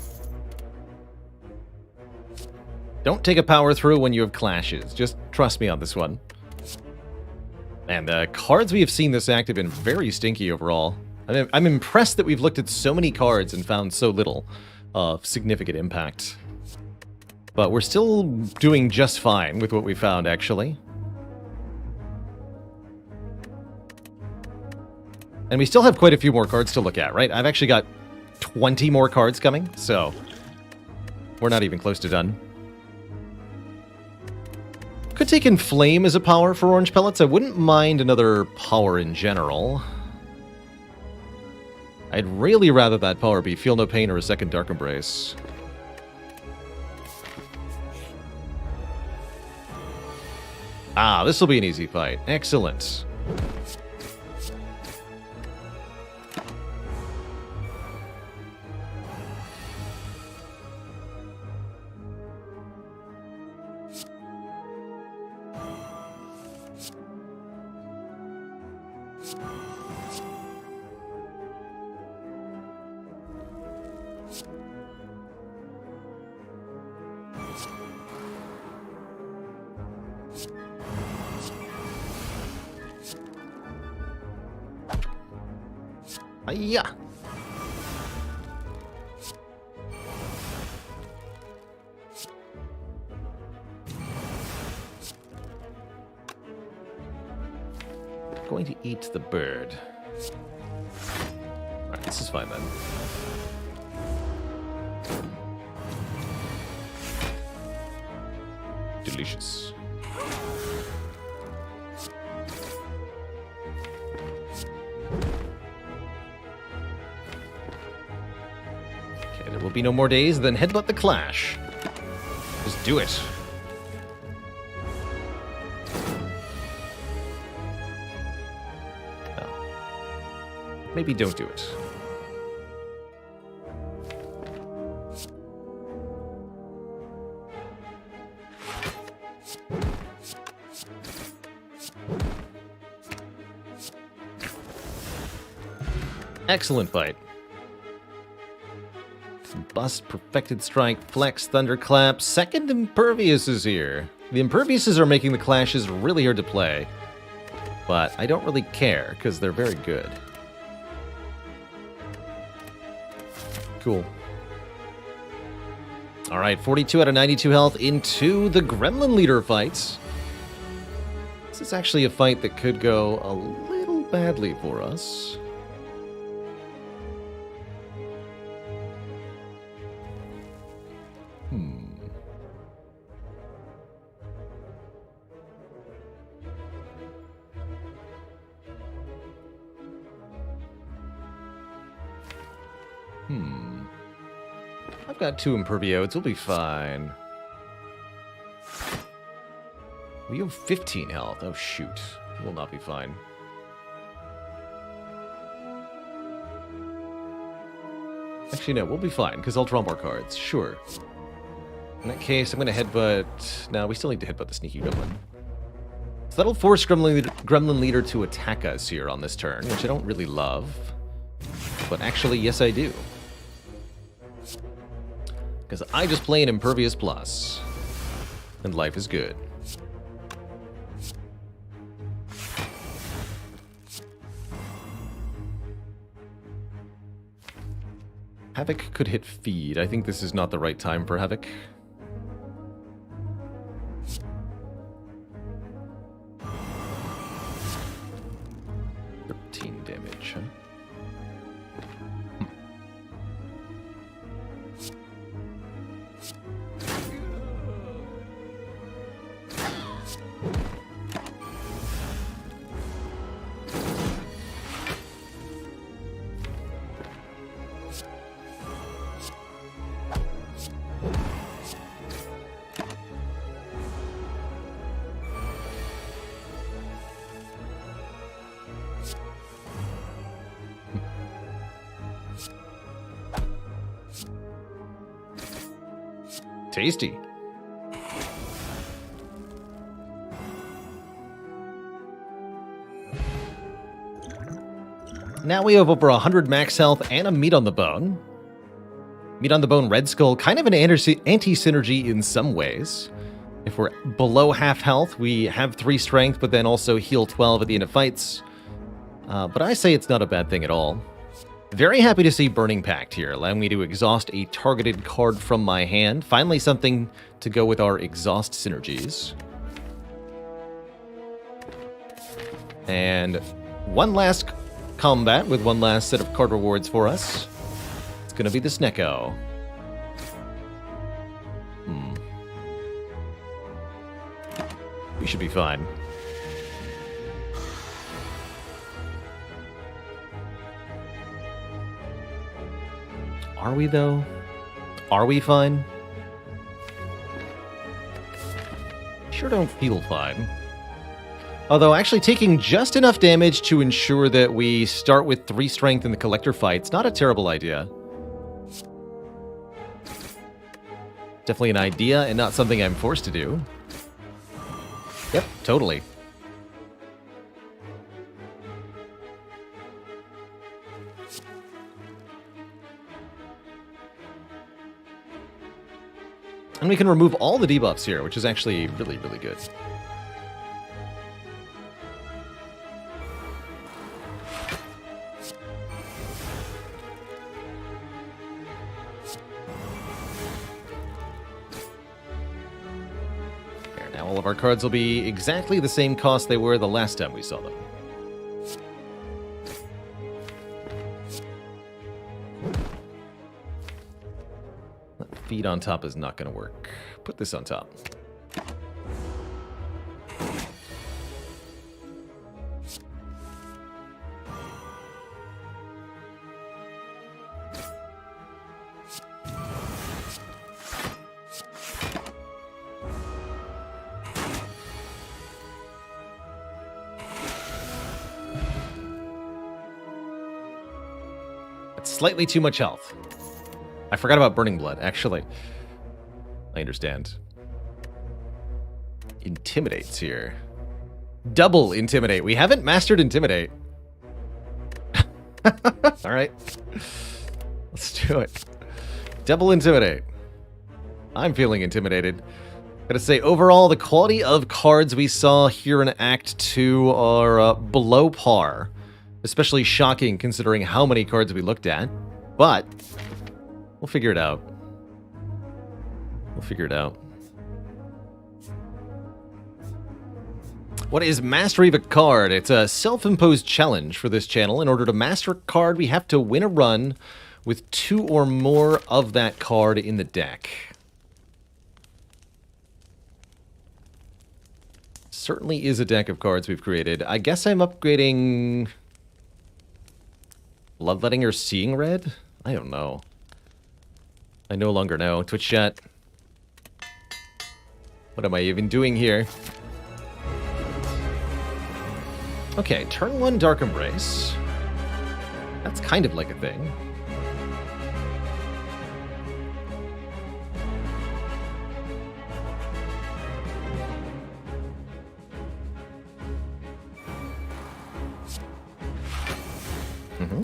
Don't take a power through when you have clashes. Just trust me on this one. And the cards we have seen this act have been very stinky overall. I'm impressed that we've looked at so many cards and found so little of significant impact. But we're still doing just fine with what we found, actually. And we still have quite a few more cards to look at, right? I've actually got 20 more cards coming, so we're not even close to done. Could take Inflame as a power for orange pellets. I wouldn't mind another power in general. I'd really rather that power be Feel No Pain or a second Dark Embrace. Ah, this will be an easy fight. Excellent. Yeah. Going to eat the bird. Alright, this is fine then. Delicious. There will be no more days than Headbutt the Clash. Just do it. No. Maybe don't do it. Excellent fight. Bust, Perfected Strike, Flex, Thunderclap. Second Impervious is here. The Imperviouses are making the clashes really hard to play. But I don't really care, because they're very good. Cool. Alright, 42 out of 92 health into the Gremlin Leader fight. This is actually a fight that could go a little badly for us. I've got 2 Imperviodes, we'll be fine. We have 15 health. Oh, shoot. We'll not be fine. Actually, no, we'll be fine, because I'll draw more cards. Sure. In that case, I'm going to headbutt... No, we still need to headbutt the Sneaky Gremlin. So that'll force Gremlin Leader to attack us here on this turn, which I don't really love. But actually, yes, I do. Because I just play an Impervious Plus. And life is good. Havoc could hit Feed. I think this is not the right time for Havoc. Damage, huh? Tasty. Now we have over 100 max health and a meat on the bone. Meat on the Bone Red Skull, kind of an anti-synergy in some ways. If we're below half health, we have 3 strength, but then also heal 12 at the end of fights. But I say it's not a bad thing at all. Very happy to see Burning Pact here, allowing me to exhaust a targeted card from my hand. Finally something to go with our exhaust synergies. And one last combat with one last set of card rewards for us. It's going to be the Snecko. We should be fine. Are we, though? Are we fine? Sure don't feel fine. Although actually taking just enough damage to ensure that we start with 3 strength in the collector fight's not a terrible idea. Definitely an idea and not something I'm forced to do. Yep, totally. And we can remove all the debuffs here, which is actually really, really good. There, now all of our cards will be exactly the same cost they were the last time we saw them. Feed on top is not going to work. Put this on top. That's slightly too much health. I forgot about Burning Blood, actually. I understand. Intimidate's here. Double Intimidate. We haven't mastered Intimidate. Alright. Let's do it. Double Intimidate. I'm feeling intimidated. Gotta say, overall, the quality of cards we saw here in Act 2 are below par. Especially shocking considering how many cards we looked at. But we'll figure it out. We'll figure it out. What is Mastery of a Card? It's a self-imposed challenge for this channel. In order to master a card, we have to win a run with 2 or more of that card in the deck. Certainly is a deck of cards we've created. I guess I'm upgrading Bloodletting or Seeing Red? I don't know. I no longer know. Twitch chat. What am I even doing here? Okay, turn 1 Dark Embrace. That's kind of like a thing. Mm-hmm.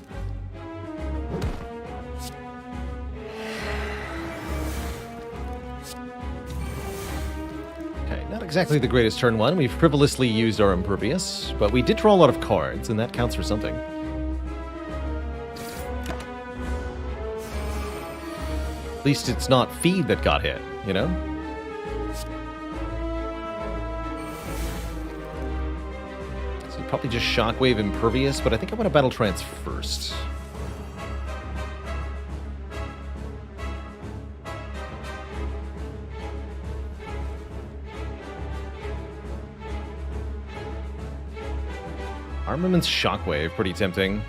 Not exactly the greatest turn 1. We've frivolously used our Impervious, but we did draw a lot of cards, and that counts for something. At least it's not Feed that got hit, you know? So probably just Shockwave Impervious, but I think I want to Battle Trance first. Armament's Shockwave, pretty tempting.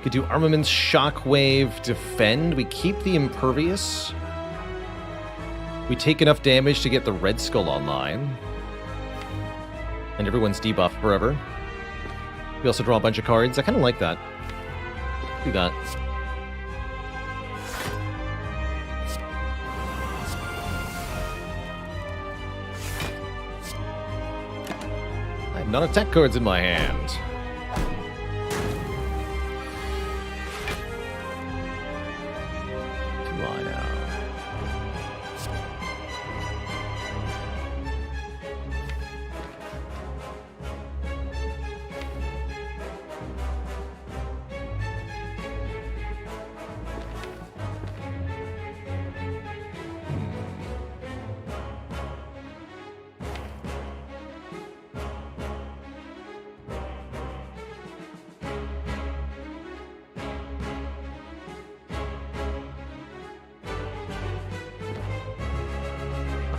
Could do Armament's Shockwave, defend. We keep the Impervious. We take enough damage to get the Red Skull online. And everyone's debuffed forever. We also draw a bunch of cards. I kind of like that. Do that. Non-attack cards in my hand. I now?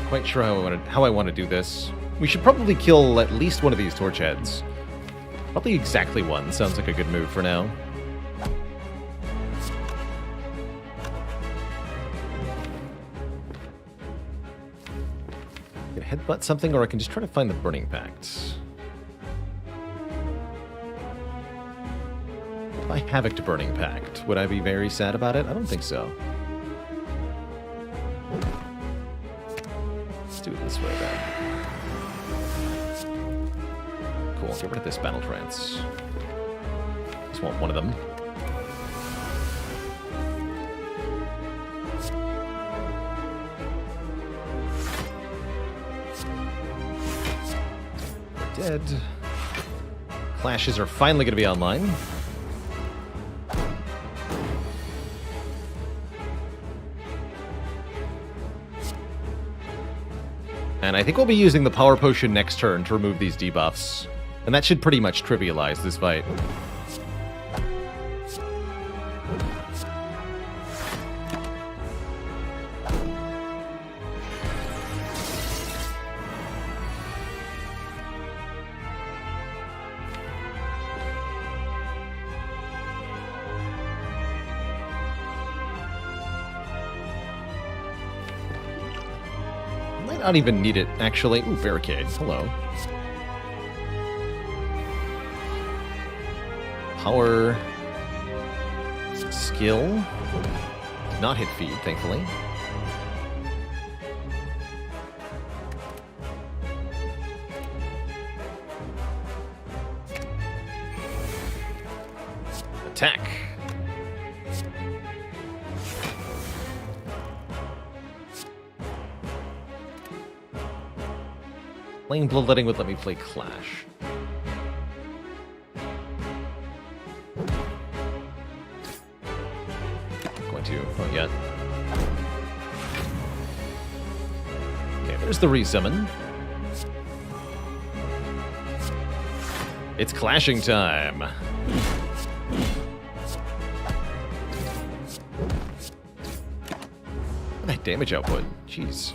Quite sure how I want to do this. We should probably kill at least one of these torch heads. Probably exactly one. Sounds like a good move for now. I can headbutt something, or I can just try to find the Burning Pact. If I Havoc to Burning Pact, would I be very sad about it? I don't think so. Do it this way then. Cool, get rid of this battle trance. Just want one of them. Dead. Clashes are finally going to be online. And I think we'll be using the Power Potion next turn to remove these debuffs. And that should pretty much trivialize this fight. Not even need it, actually. Ooh, barricade. Hello. Power. Skill. Did not hit feed, thankfully. Attack. Playing Bloodletting would let me play Clash. Going to, not yet. Okay, there's the resummon. It's clashing time. That damage output, jeez.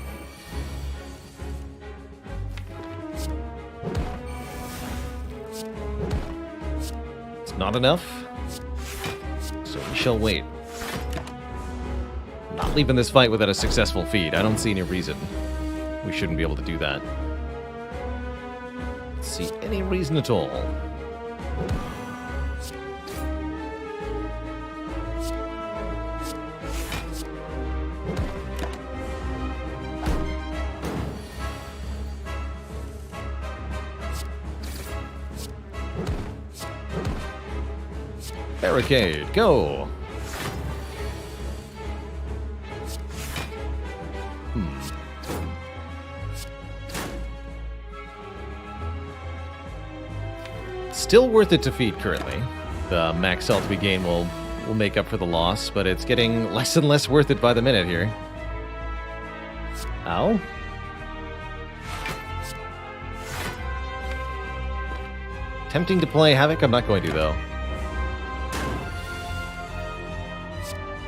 Not enough, so we shall wait. Not leaving this fight without a successful feed. I don't see any reason we shouldn't be able to do that. See any reason at all. Barricade, go! Still worth it to feed currently. The max health we gain will make up for the loss, but it's getting less and less worth it by the minute here. Ow. Tempting to play Havoc, I'm not going to though.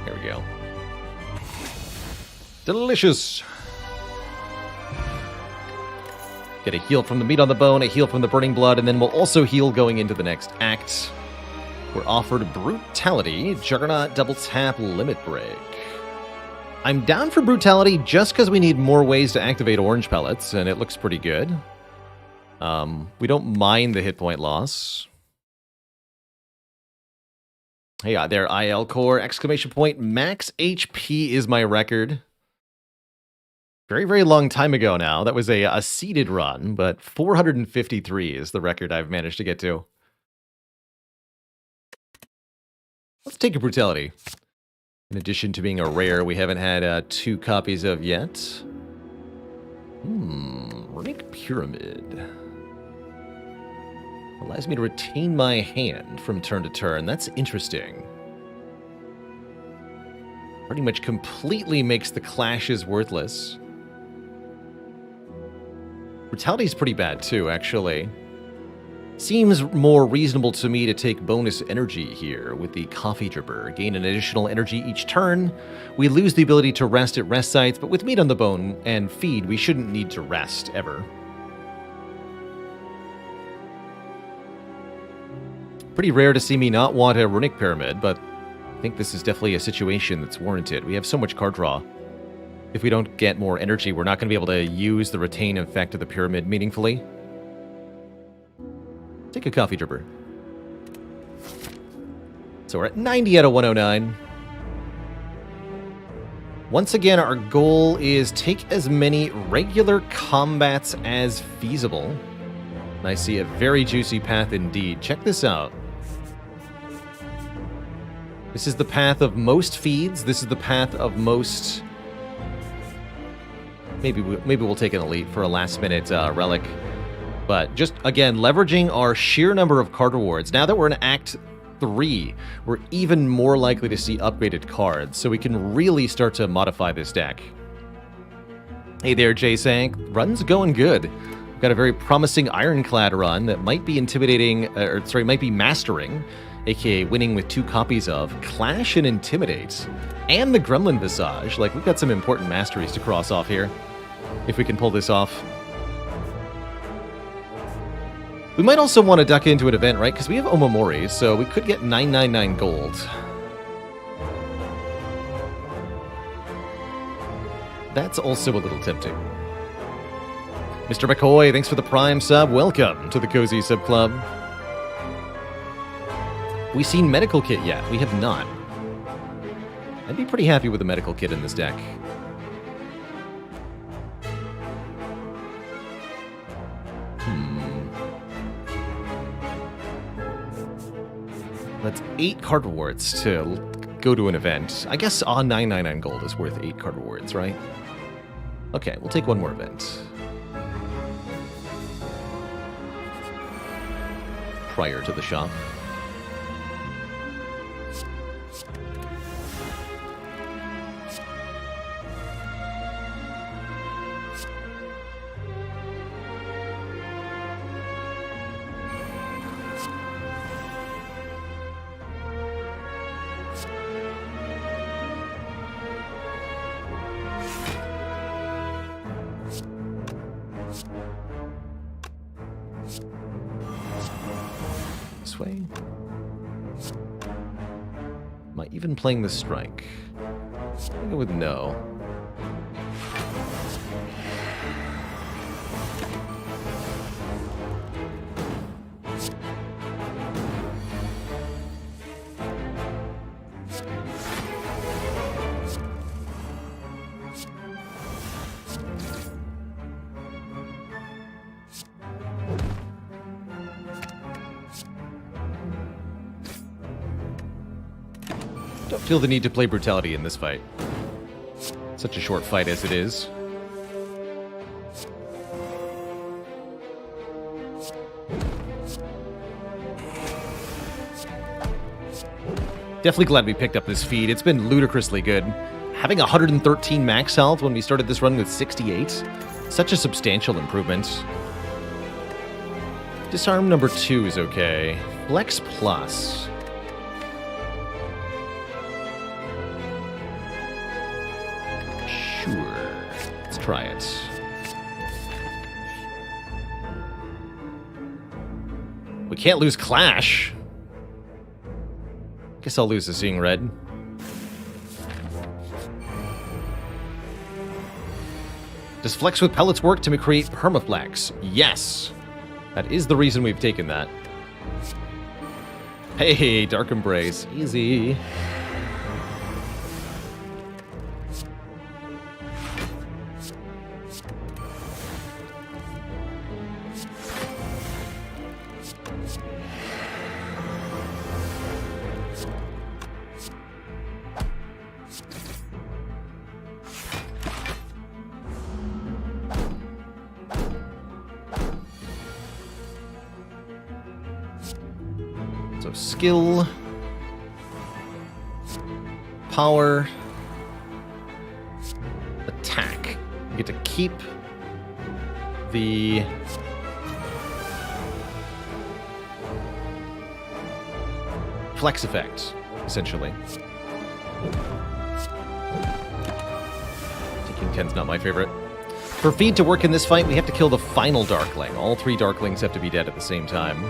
There we go. Delicious! Get a heal from the meat on the bone, a heal from the burning blood, and then we'll also heal going into the next act. We're offered Brutality, Juggernaut, Double Tap, Limit Break. I'm down for Brutality just because we need more ways to activate orange pellets, and it looks pretty good. We don't mind the hit point loss. Hey there, IL Core, exclamation point, max HP is my record. Very, very long time ago now. That was a seeded run, but 453 is the record I've managed to get to. Let's take a Brutality. In addition to being a rare, we haven't had 2 copies of yet. Relic Pyramid. Allows me to retain my hand from turn to turn. That's interesting. Pretty much completely makes the clashes worthless. Brutality's pretty bad too, actually. Seems more reasonable to me to take bonus energy here with the Coffee Dripper. Gain an additional energy each turn. We lose the ability to rest at rest sites, but with meat on the bone and feed, we shouldn't need to rest ever. Pretty rare to see me not want a Runic Pyramid, but I think this is definitely a situation that's warranted. We have so much card draw. If we don't get more energy, we're not going to be able to use the retain effect of the Pyramid meaningfully. Take a Coffee Dripper. So we're at 90 out of 109. Once again, our goal is take as many regular combats as feasible. And I see a very juicy path indeed. Check this out. This is the path of most feeds. This is the path of most... Maybe we'll take an elite for a last-minute relic. But just, again, leveraging our sheer number of card rewards. Now that we're in Act 3, we're even more likely to see upgraded cards, so we can really start to modify this deck. Hey there, J-Sank. Run's going good. We've got a very promising Ironclad run that might be might be mastering, aka winning with 2 copies of Clash and Intimidate, and the Gremlin Visage. Like, we've got some important masteries to cross off here, if we can pull this off. We might also want to duck into an event, right? Because we have Omamori, so we could get 999 gold. That's also a little tempting. Mr. McCoy, thanks for the Prime sub. Welcome to the Cozy Sub Club. We seen Medical Kit yet? We have not. I'd be pretty happy with a Medical Kit in this deck. That's 8 card rewards to go to an event. I guess 999 gold is worth 8 card rewards, right? Okay, we'll take one more event. Prior to the shop. Way. Am I even playing the strike? I'll go with no. Don't feel the need to play Brutality in this fight. Such a short fight as it is. Definitely glad we picked up this feed. It's been ludicrously good. Having 113 max health when we started this run with 68. Such a substantial improvement. Disarm number 2 is okay. Flex Plus. Sure. Let's try it. We can't lose Clash. Guess I'll lose the Seeing Red. Does Flex with Pellets work to create Permaflex? Yes. That is the reason we've taken that. Hey, Dark Embrace. Easy. So skill, power, attack. You get to keep the flex effect, essentially. Taking 10's not my favorite. For feed to work in this fight, we have to kill the final Darkling. All 3 Darklings have to be dead at the same time.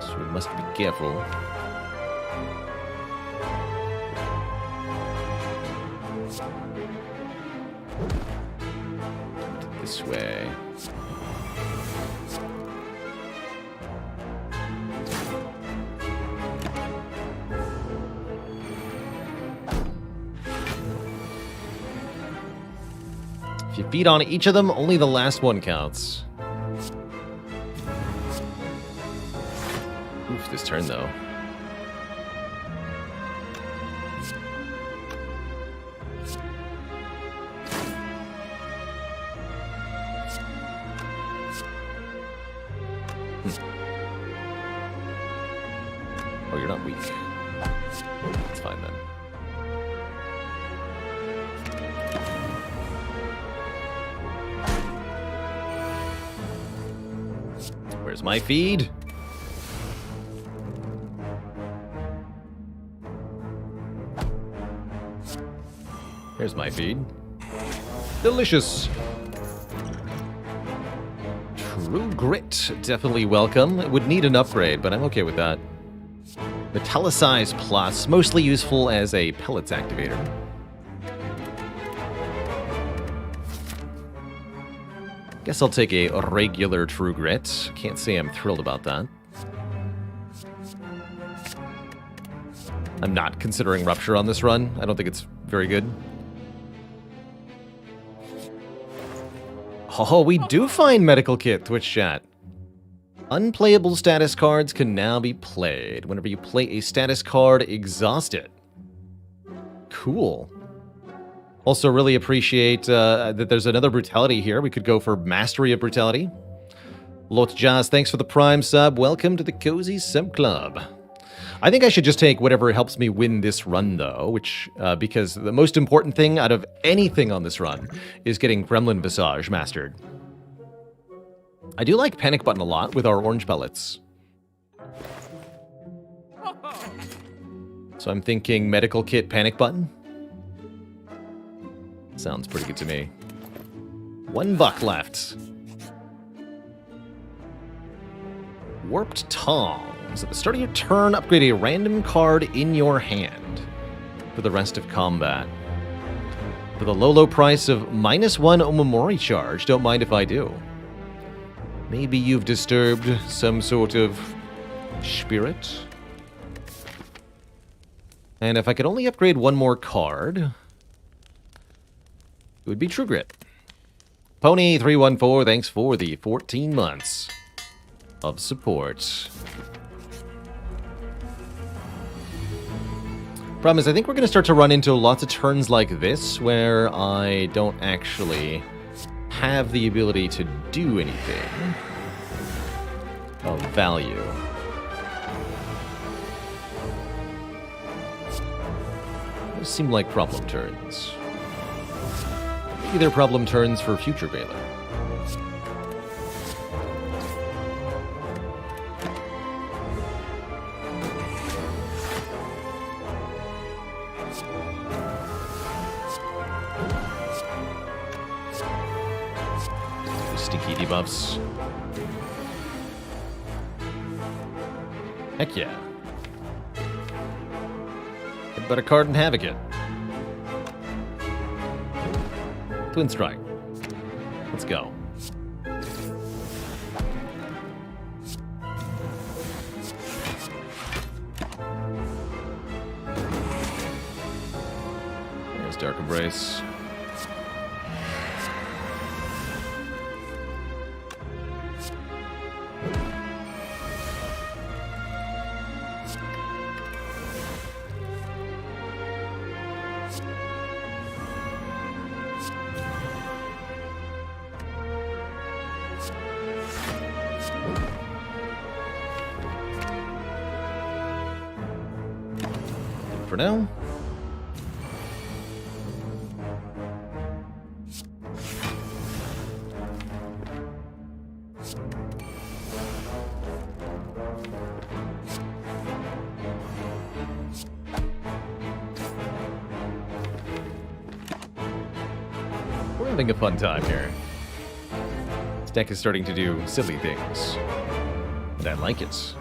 So we must be careful. This way. If you feed on each of them, only the last one counts. Oof, this turn though. Oh, you're not weak. That's fine then. Where's my feed? Here's my feed. Delicious. True Grit, definitely welcome. It would need an upgrade, but I'm okay with that. Metallicize Plus, mostly useful as a pellets activator. Guess I'll take a regular True Grit. Can't say I'm thrilled about that. I'm not considering Rupture on this run. I don't think it's very good. Oh, we do find Medical Kit, Twitch chat. Unplayable status cards can now be played. Whenever you play a status card, exhaust it. Cool. Also, really appreciate that there's another Brutality here. We could go for Mastery of Brutality. Lot Jazz, thanks for the Prime sub. Welcome to the Cozy Sub Club. I think I should just take whatever helps me win this run, though, which, because the most important thing out of anything on this run is getting Gremlin Visage mastered. I do like Panic Button a lot with our orange pellets. So I'm thinking Medical Kit Panic Button. Sounds pretty good to me. $1 left. Warped Tongs. At the start of your turn, upgrade a random card in your hand for the rest of combat. For the low price of -1 Omamori charge, don't mind if I do. Maybe you've disturbed some sort of spirit. And if I could only upgrade one more card, it would be True Grit. Pony314, thanks for the 14 months of support. Problem is, I think we're going to start to run into lots of turns like this where I don't actually have the ability to do anything of value. Those seem like problem turns. Maybe they're problem turns for future Baylor. Stinky debuffs. Heck yeah. But a card and Havoc it. Twin Strike. Let's go. There's Dark Embrace. for now. We're having a fun time here. This deck is starting to do silly things, and I like it.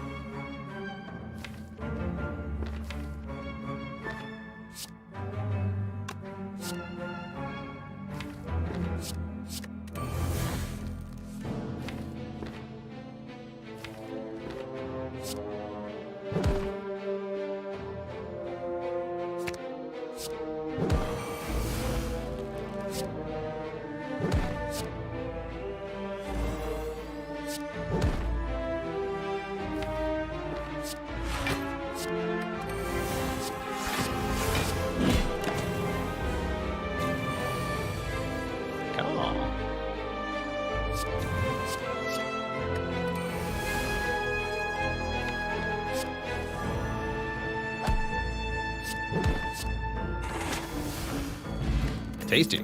Tasty.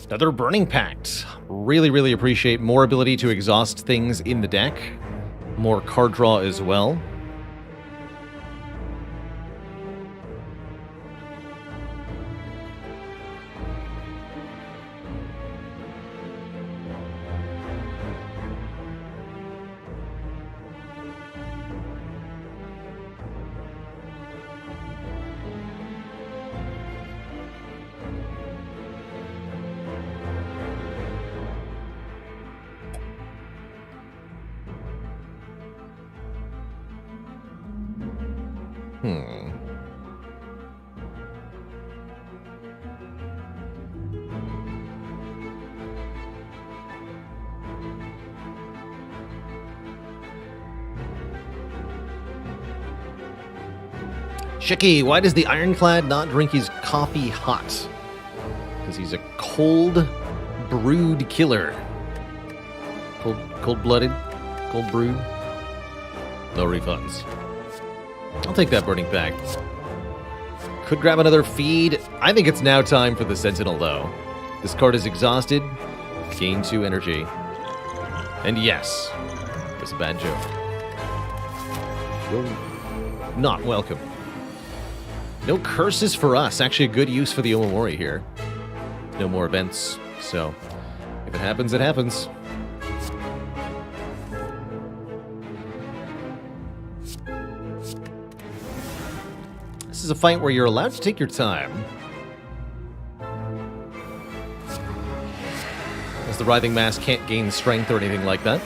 Another Burning Pact. Really, really appreciate more ability to exhaust things in the deck. More card draw as well. Shiki, why does the Ironclad not drink his coffee hot? Because he's a cold brewed killer. Cold-blooded? Cold brewed? No refunds. I'll take that Burning Pact. Could grab another feed. I think it's now time for the Sentinel, though. This card is exhausted. Gain 2 energy. And yes, it's a bad joke. You're not welcome. No curses for us. Actually, a good use for the Omamori here. No more events, so if it happens, it happens. This is a fight where you're allowed to take your time. As the Writhing Mass can't gain strength or anything like that.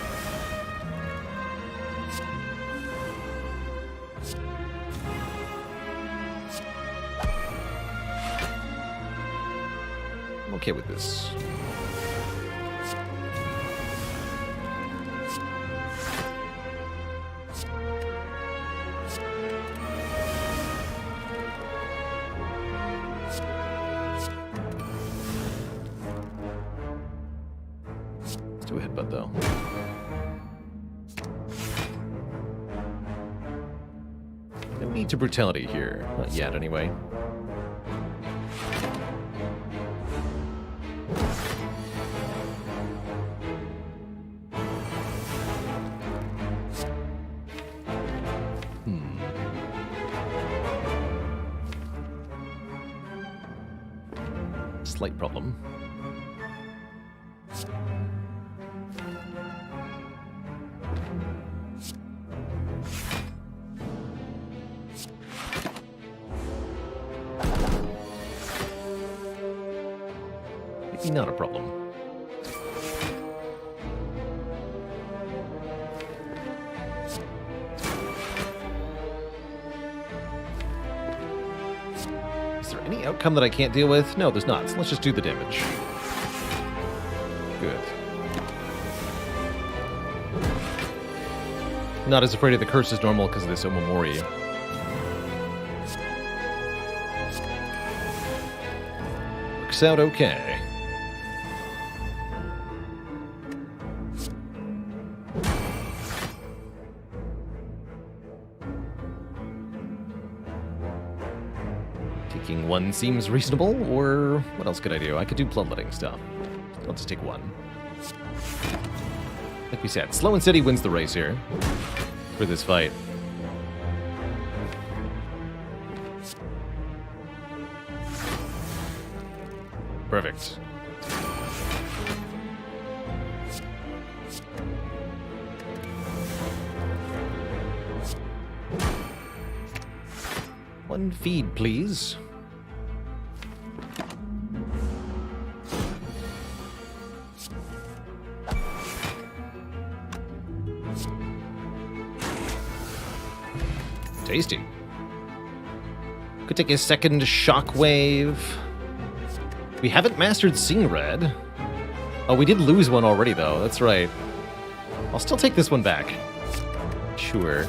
I'm okay with this. Let's do a headbutt, though. No need to brutality here. Not yet, anyway. Slight problem. Maybe not a problem. Any outcome that I can't deal with? No, there's not. So let's just do the damage. Good. Not as afraid of the curse as normal because of this Omamori. Works out okay. Taking one seems reasonable, or what else could I do? I could do bloodletting stuff. I'll just take one. Like we said, slow and steady wins the race here for this fight. Perfect. One feed, please. Tasty. Could take a second shockwave. We haven't mastered Seeing Red. Oh, we did lose one already, though. That's right. I'll still take this one back. Sure.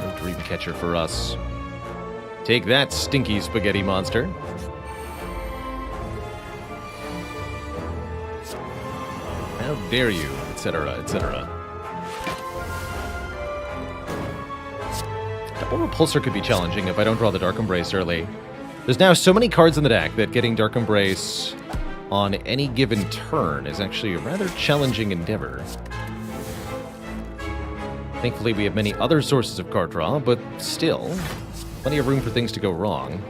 No Dreamcatcher for us. Take that, stinky spaghetti monster. How dare you, etc., etc. Double Repulsor could be challenging if I don't draw the Dark Embrace early. There's now so many cards in the deck that getting Dark Embrace on any given turn is actually a rather challenging endeavor. Thankfully, we have many other sources of card draw, but still, plenty of room for things to go wrong.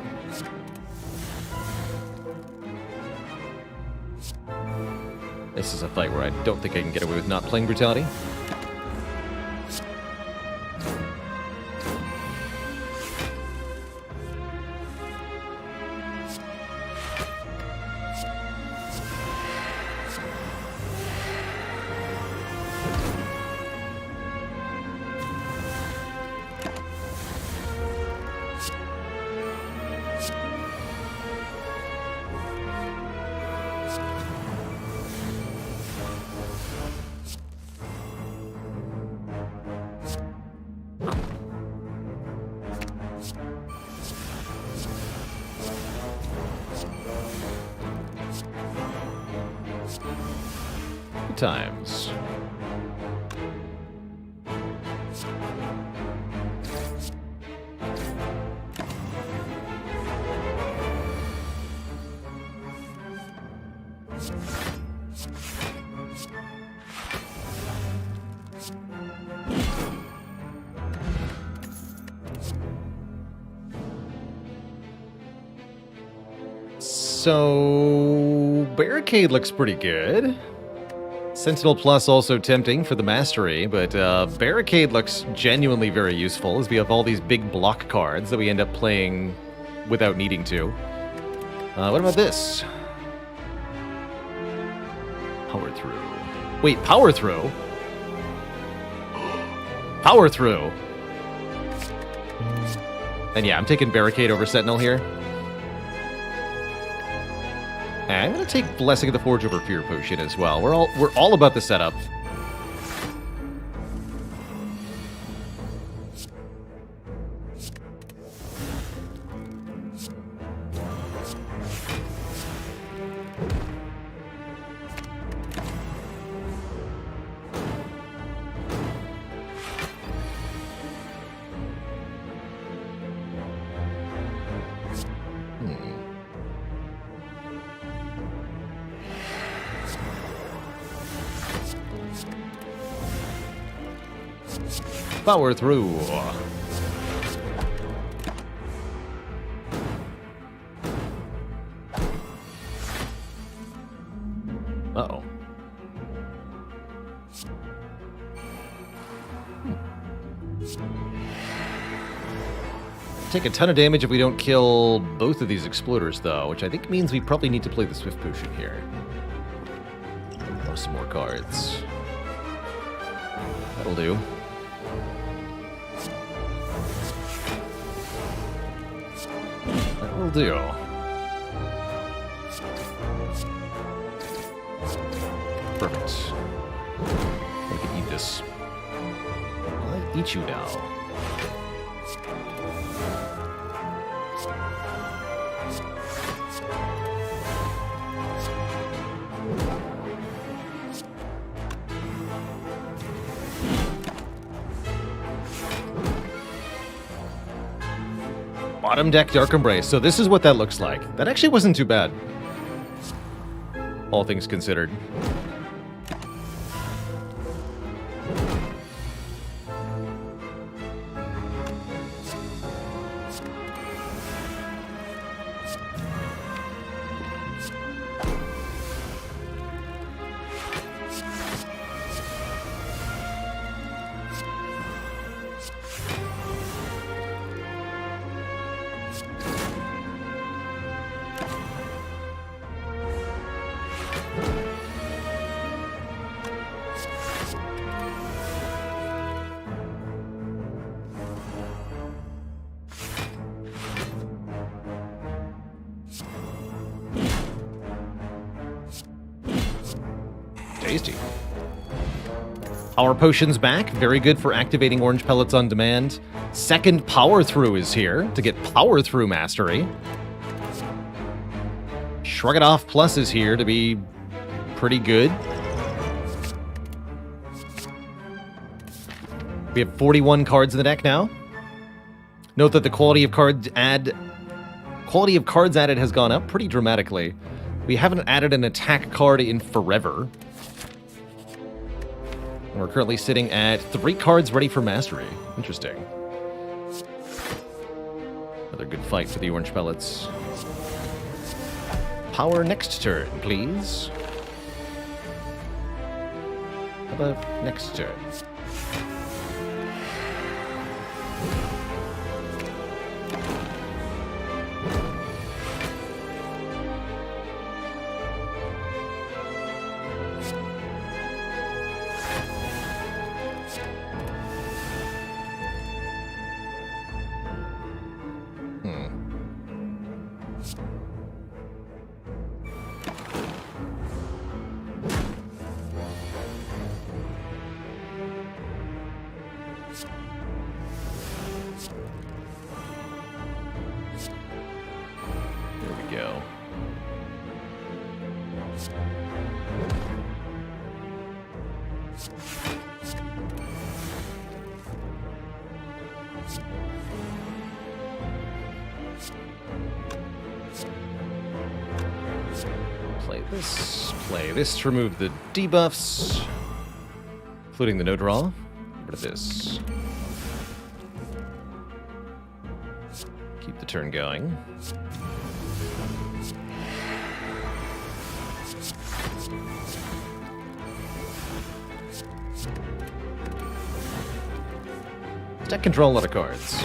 This is a fight where I don't think I can get away with not playing Brutality. Times. So, Barricade looks pretty good. Sentinel Plus also tempting for the Mastery, but Barricade looks genuinely very useful as we have all these big block cards that we end up playing without needing to. What about this? Power Through. Wait, Power Through? Power Through! And yeah, I'm taking Barricade over Sentinel here. I'm gonna take Blessing of the Forge over Fear Potion as well. We're all about the setup. Power Through. Uh-oh. Take a ton of damage if we don't kill both of these Exploders, though, which I think means we probably need to play the Swift Potion here. Some more cards. That'll do. That will do. Perfect. I can eat this. I'll eat you now. Bottom deck Dark Embrace. So this is what that looks like. That actually wasn't too bad. All things considered. Tasty. Power Potion's back. Very good for activating orange pellets on demand. Second Power Through is here to get Power Through Mastery. Shrug It Off Plus is here to be pretty good. We have 41 cards in the deck now. Note that the quality of cards added has gone up pretty dramatically. We haven't added an attack card in forever. And we're currently sitting at 3 cards ready for mastery. Interesting. Another good fight for the orange pellets. Power next turn, please. How about next turn? Go. Play this to remove the debuffs, including the no draw. Rid of this. Keep the turn going. Deck control a lot of cards,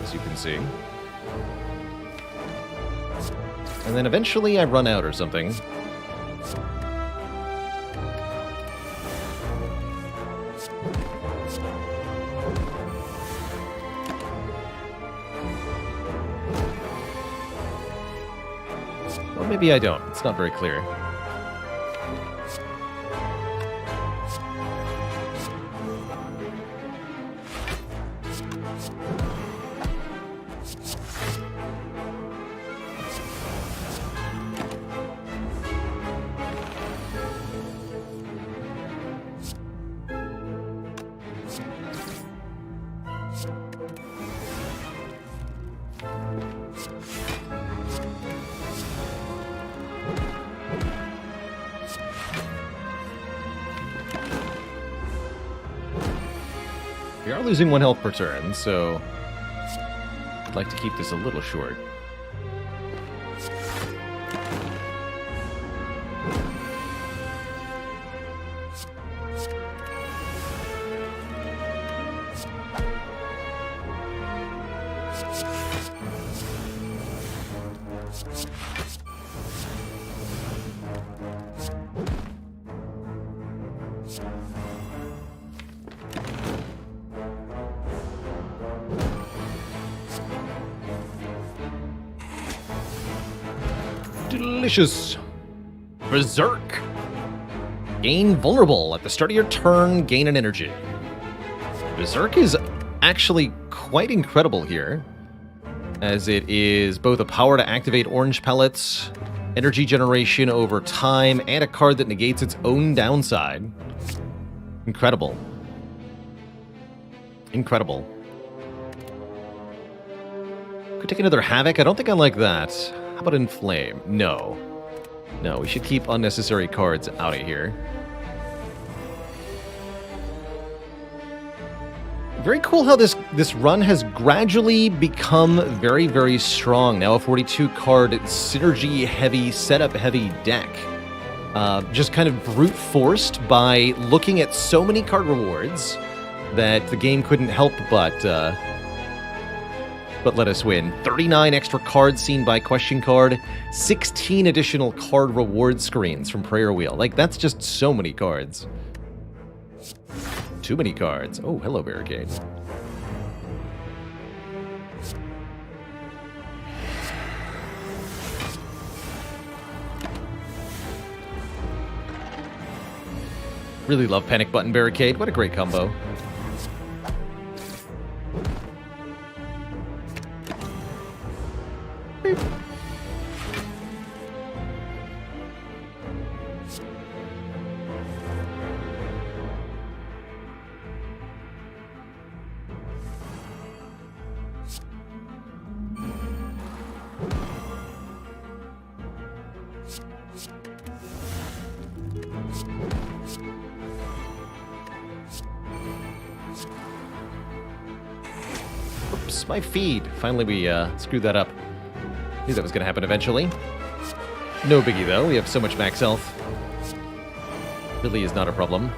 as you can see. And then eventually I run out or something. Or maybe I don't. It's not very clear. We are losing 1 health per turn, so I'd like to keep this a little short. Delicious. Berserk. Gain vulnerable. At the start of your turn, gain an energy. Berserk is actually quite incredible here, as it is both a power to activate orange pellets, energy generation over time, and a card that negates its own downside. Incredible. Incredible. Could take another Havoc. I don't think I like that. How about Inflame? No. No, we should keep unnecessary cards out of here. Very cool how this run has gradually become very, very strong. Now a 42-card synergy-heavy, setup-heavy deck. Just kind of brute-forced by looking at so many card rewards that the game couldn't help but let us win. 39 extra cards seen by Question Card, 16 additional card reward screens from Prayer Wheel. Like, that's just so many cards. Too many cards. Oh, hello, Barricade. Really love Panic Button Barricade. What a great combo. My feed. Finally, we screwed that up. Knew that was going to happen eventually. No biggie, though. We have so much max health. Really is not a problem.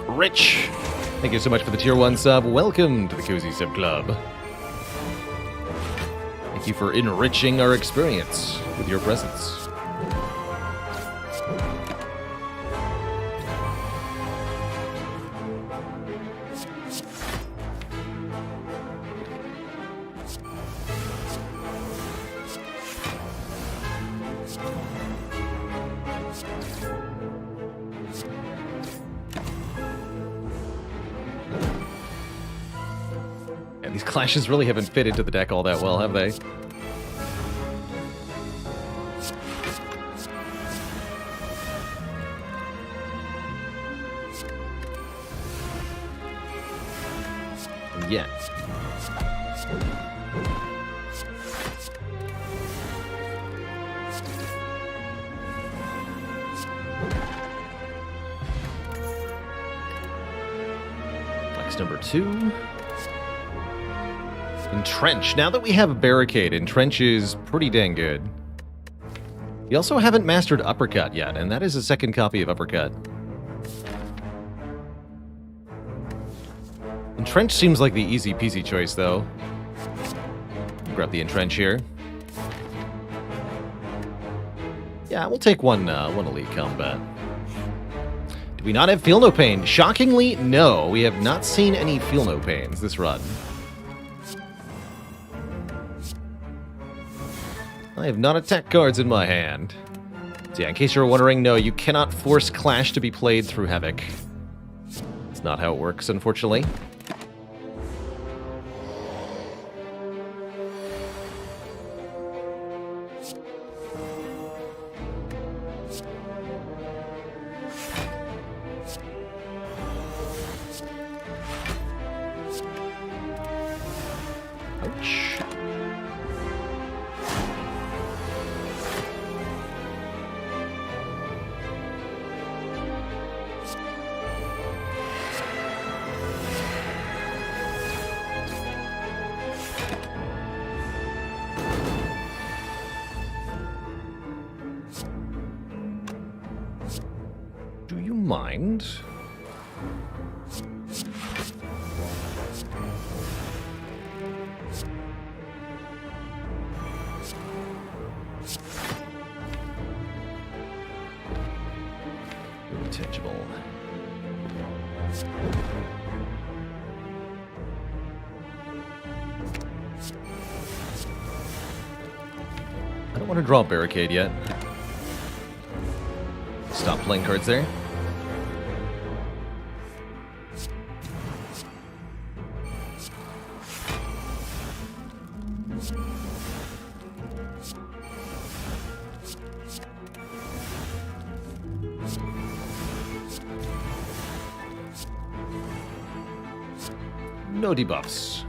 Rich! Thank you so much for the Tier 1 sub. Welcome to the Cozy Sub Club. Thank you for enriching our experience with your presence. These clashes really haven't fit into the deck all that well, have they? Yeah. Flex number 2. Entrench. Now that we have a Barricade, Entrench is pretty dang good. We also haven't mastered Uppercut yet, and that is a second copy of Uppercut. Entrench seems like the easy-peasy choice, though. Grab the Entrench here. Yeah, we'll take one Elite Combat. Do we not have Feel No Pain? Shockingly, no. We have not seen any Feel No Pains this run. I have not attack cards in my hand. So yeah, in case you're wondering, no, you cannot force Clash to be played through Havoc. It's not how it works, unfortunately. Ouch. Do you mind? Intangible. I don't want to draw a Barricade yet. Stop playing cards there. no debuffs.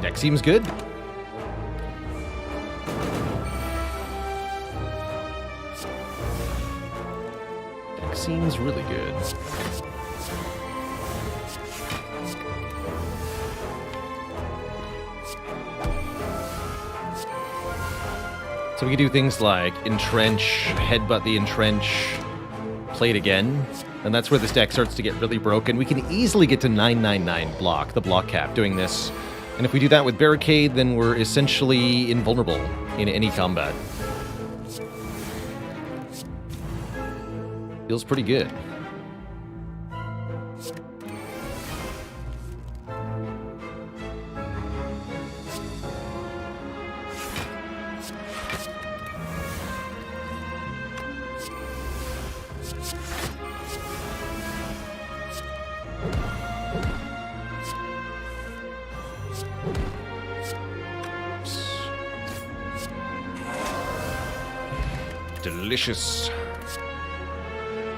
Deck seems good. Deck seems really good. So we can do things like entrench, headbutt the entrench, play it again, and that's where this deck starts to get really broken. We can easily get to 999 block, the block cap, doing this. And if we do that with Barricade, then we're essentially invulnerable in any combat. Feels pretty good. Delicious.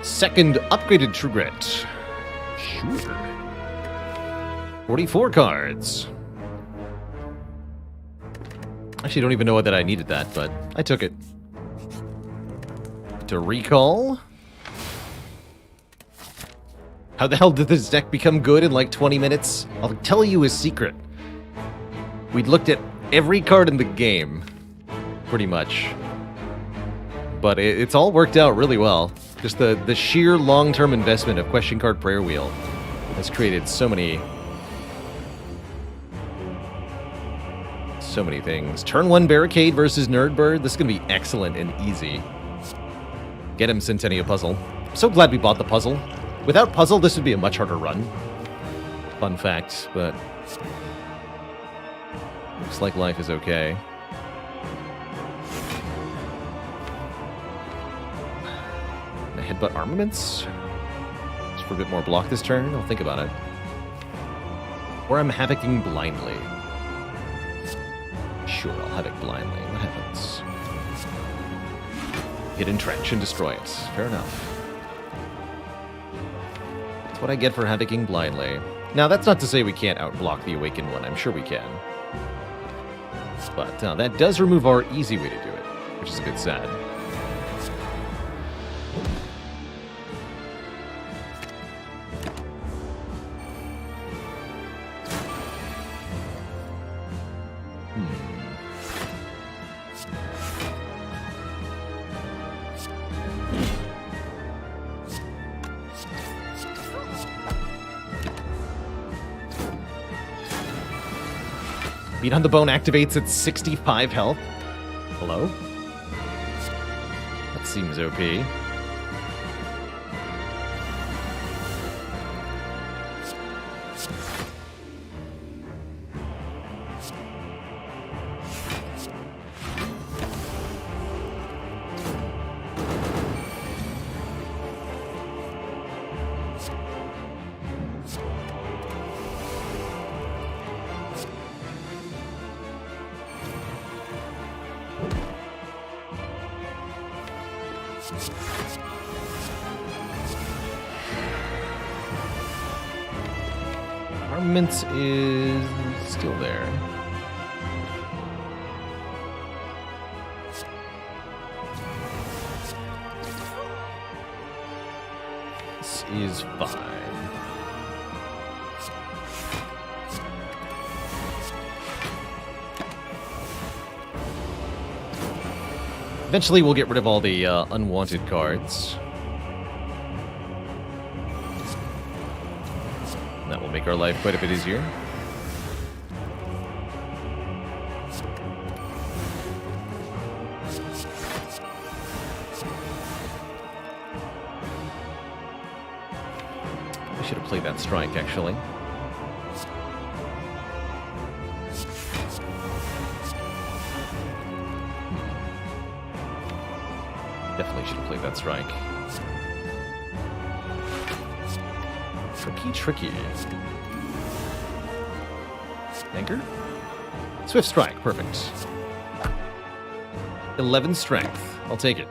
Second upgraded True Grit. Sure. 44 cards. Actually, don't even know that I needed that, but I took it. To recall. How the hell did this deck become good in like 20 minutes? I'll tell you a secret. We'd looked at every card in the game, pretty much. But it's all worked out really well. Just the sheer long-term investment of Question Card Prayer Wheel has created so many things. Turn 1 Barricade versus Nerdbird. This is going to be excellent and easy. Get him Centennial Puzzle. I'm so glad we bought the puzzle. Without puzzle, this would be a much harder run. Fun fact, but looks like life is okay. Headbutt armaments? Just for a bit more block this turn? I'll think about it. Or I'm Havocing blindly. Sure, I'll Havoc blindly. What happens? Hit entrench and destroy it. Fair enough. That's what I get for Havocing blindly. Now, that's not to say we can't outblock the Awakened one. I'm sure we can. But that does remove our easy way to do it, which is a bit sad. Beat on the Bone activates at 65 health. Hello? That seems OP. Armaments is still there. This is fine. Eventually we'll get rid of all the unwanted cards. That will make our life quite a bit easier. We should have played that strike, actually. Definitely should have played that strike. Tricky. Anchor? Swift Strike, perfect. 11 strength. I'll take it.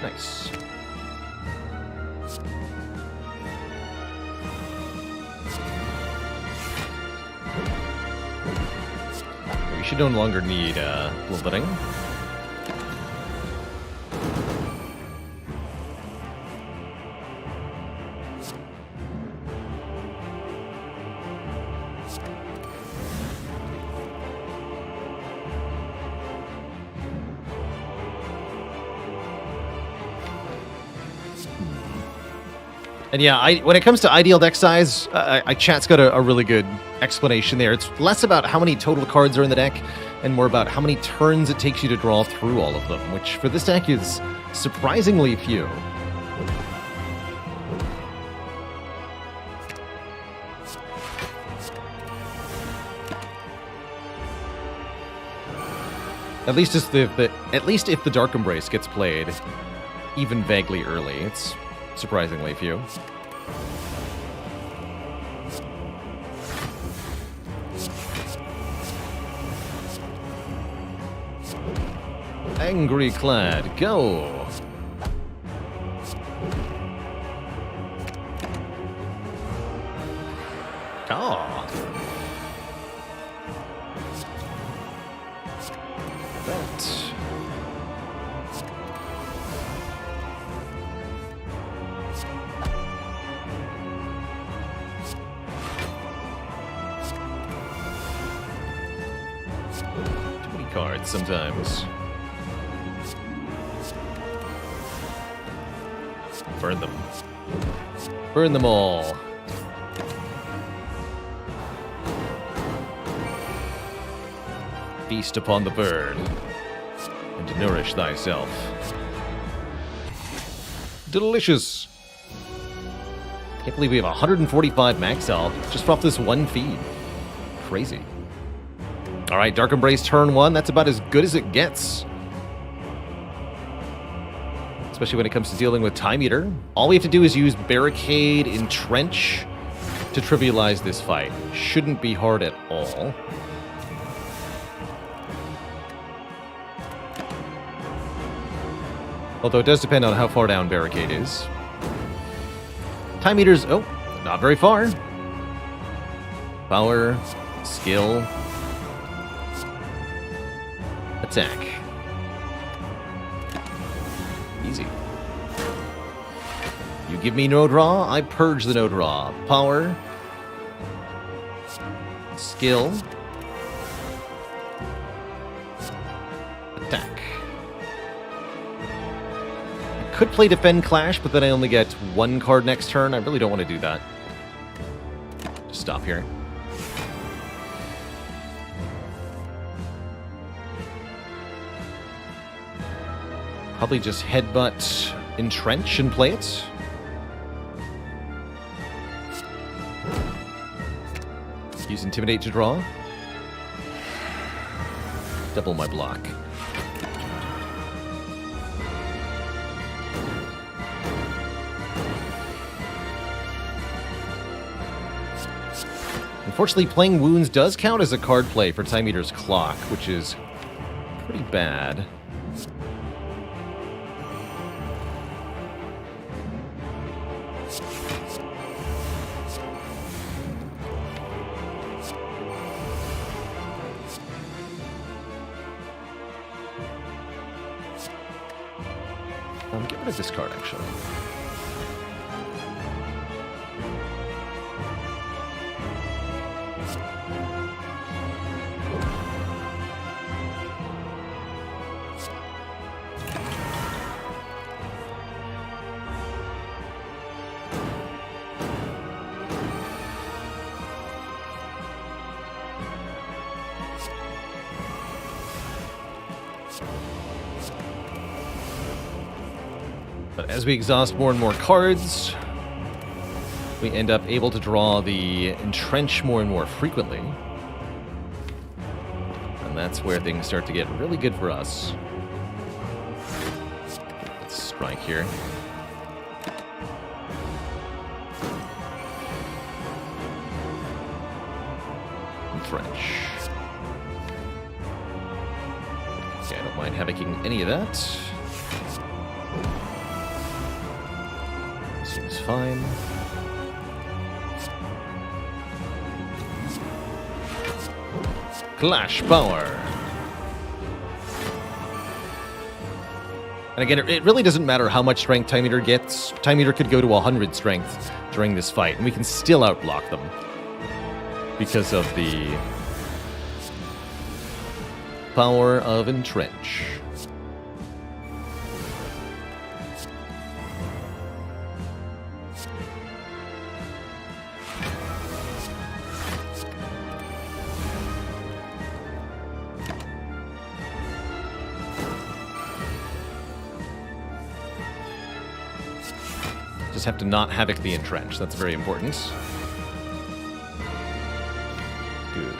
Nice. We should no longer need Bloodletting. And yeah, when it comes to ideal deck size, chat's got a really good explanation there. It's less about how many total cards are in the deck, and more about how many turns it takes you to draw through all of them, which for this deck is surprisingly few. At least if the Dark Embrace gets played even vaguely early, it's surprisingly few. Angry Clad, go! Ah. That. Too many cards sometimes. Burn them. Burn them all. Feast upon the bird, and nourish thyself. Delicious! Can't believe we have 145 max health just off this one feed. Crazy. Alright, Dark Embrace turn 1, that's about as good as it gets. Especially when it comes to dealing with Time Eater. All we have to do is use Barricade, Entrench to trivialize this fight. Shouldn't be hard at all. Although it does depend on how far down Barricade is. Time Eater's, oh, not very far. Power, skill, attack. Easy. You give me no draw, I purge the no draw. Power, skill, attack. Could play Defend Clash, but then I only get one card next turn. I really don't want to do that. Just stop here. Probably just Headbutt Entrench and play it. Use Intimidate to draw. Double my block. Unfortunately, playing Wounds does count as a card play for Time Eater's Clock, which is pretty bad. Get rid of this card, actually. But as we exhaust more and more cards, we end up able to draw the Entrench more and more frequently. And that's where things start to get really good for us. Let's strike here. Entrench. Okay, I don't mind having any of that. Seems fine. Clash power. And again, it really doesn't matter how much strength Time Eater gets. Time Eater could go to 100 strength during this fight, and we can still outblock them because of the power of Entrench. Just have to not Havoc the Entrench. That's very important. Good.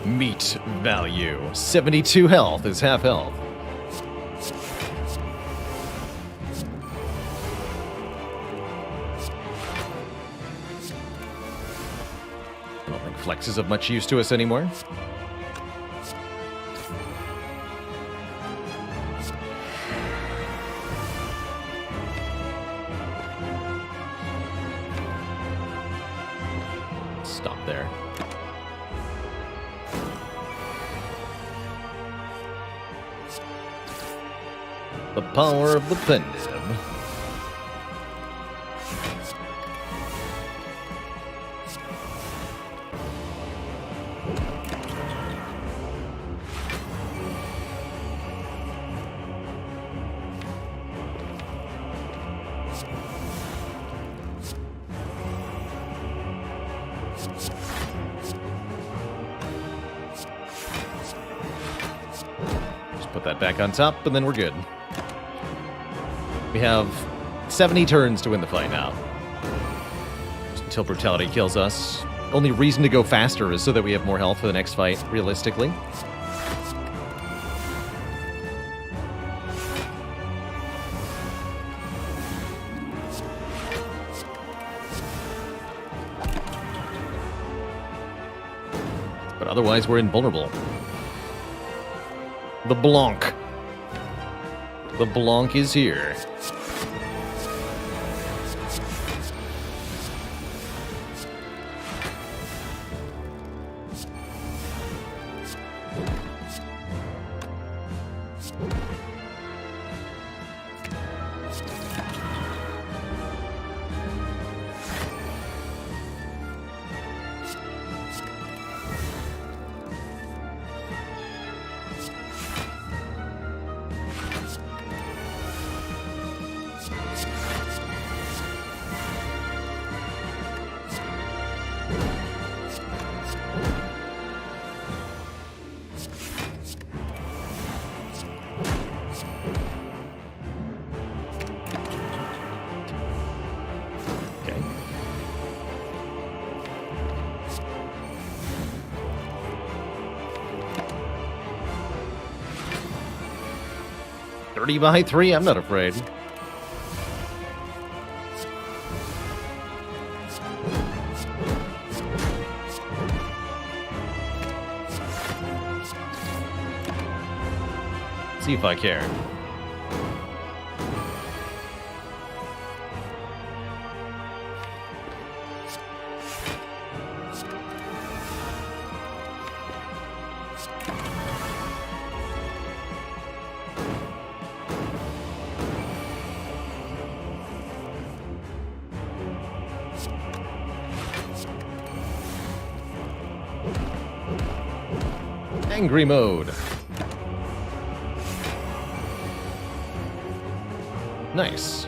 Meat value. 72 health is half health. Flex is of much use to us anymore. Stop there. The power of the Pendiv. Put that back on top, and then we're good. We have 70 turns to win the fight now. Just until Brutality kills us. Only reason to go faster is so that we have more health for the next fight, realistically. But otherwise, we're invulnerable. The Blanc. The Blanc is here. Okay. "30 by 3, I'm not afraid." See if I care. Angry mode. Nice.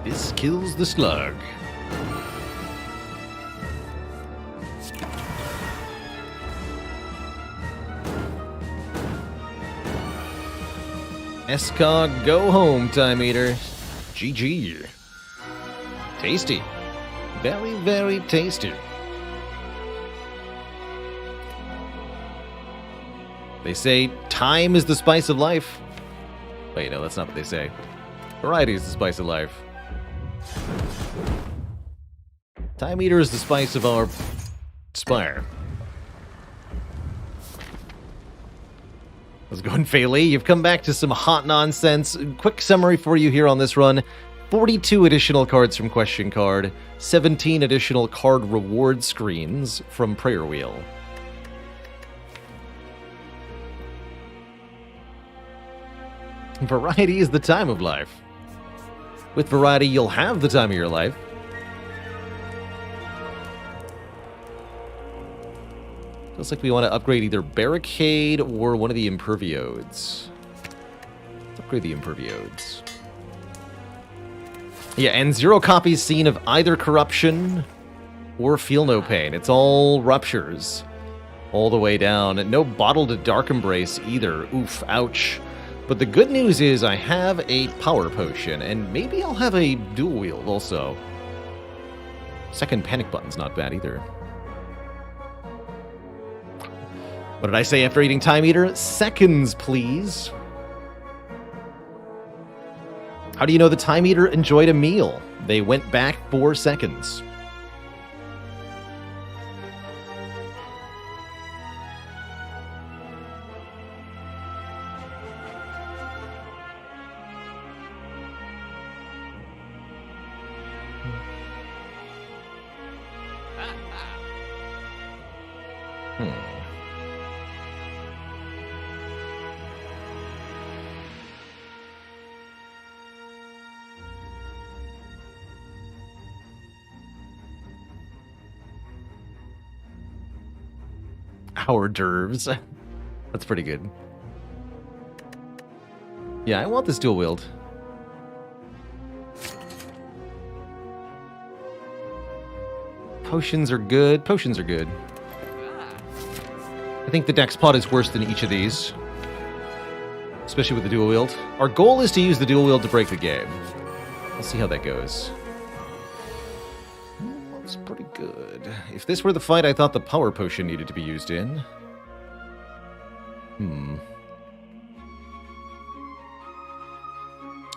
This kills the slug. Escog, go home, Time Eater. GG. Tasty. Very, very tasty. They say time is the spice of life. Wait, no, that's not what they say. Variety is the spice of life. Time Eater is the spice of our Spire. How's it going, Fayley? You've come back to some hot nonsense. Quick summary for you here on this run. 42 additional cards from Question Card. 17 additional card reward screens from Prayer Wheel. Variety is the time of life. With variety, you'll have the time of your life. Looks like we want to upgrade either Barricade or one of the Imperviodes. Let's upgrade the Imperviodes. Yeah, and 0 copies seen of either Corruption or Feel No Pain. It's all Ruptures. All the way down. And no Bottled Dark Embrace either. Oof, ouch. But the good news is I have a Power Potion, and maybe I'll have a Dual Wield also. Second Panic Button's not bad either. What did I say after eating Time Eater? Seconds, please. How do you know the Time Eater enjoyed a meal? They went back 4 seconds. Hors d'oeuvres. That's pretty good. Yeah, I want this dual wield. Potions are good. Potions are good. I think the dex pot is worse than each of these. Especially with the dual wield. Our goal is to use the dual wield to break the game. Let's see how that goes. That's pretty good. If this were the fight I thought the power potion needed to be used in.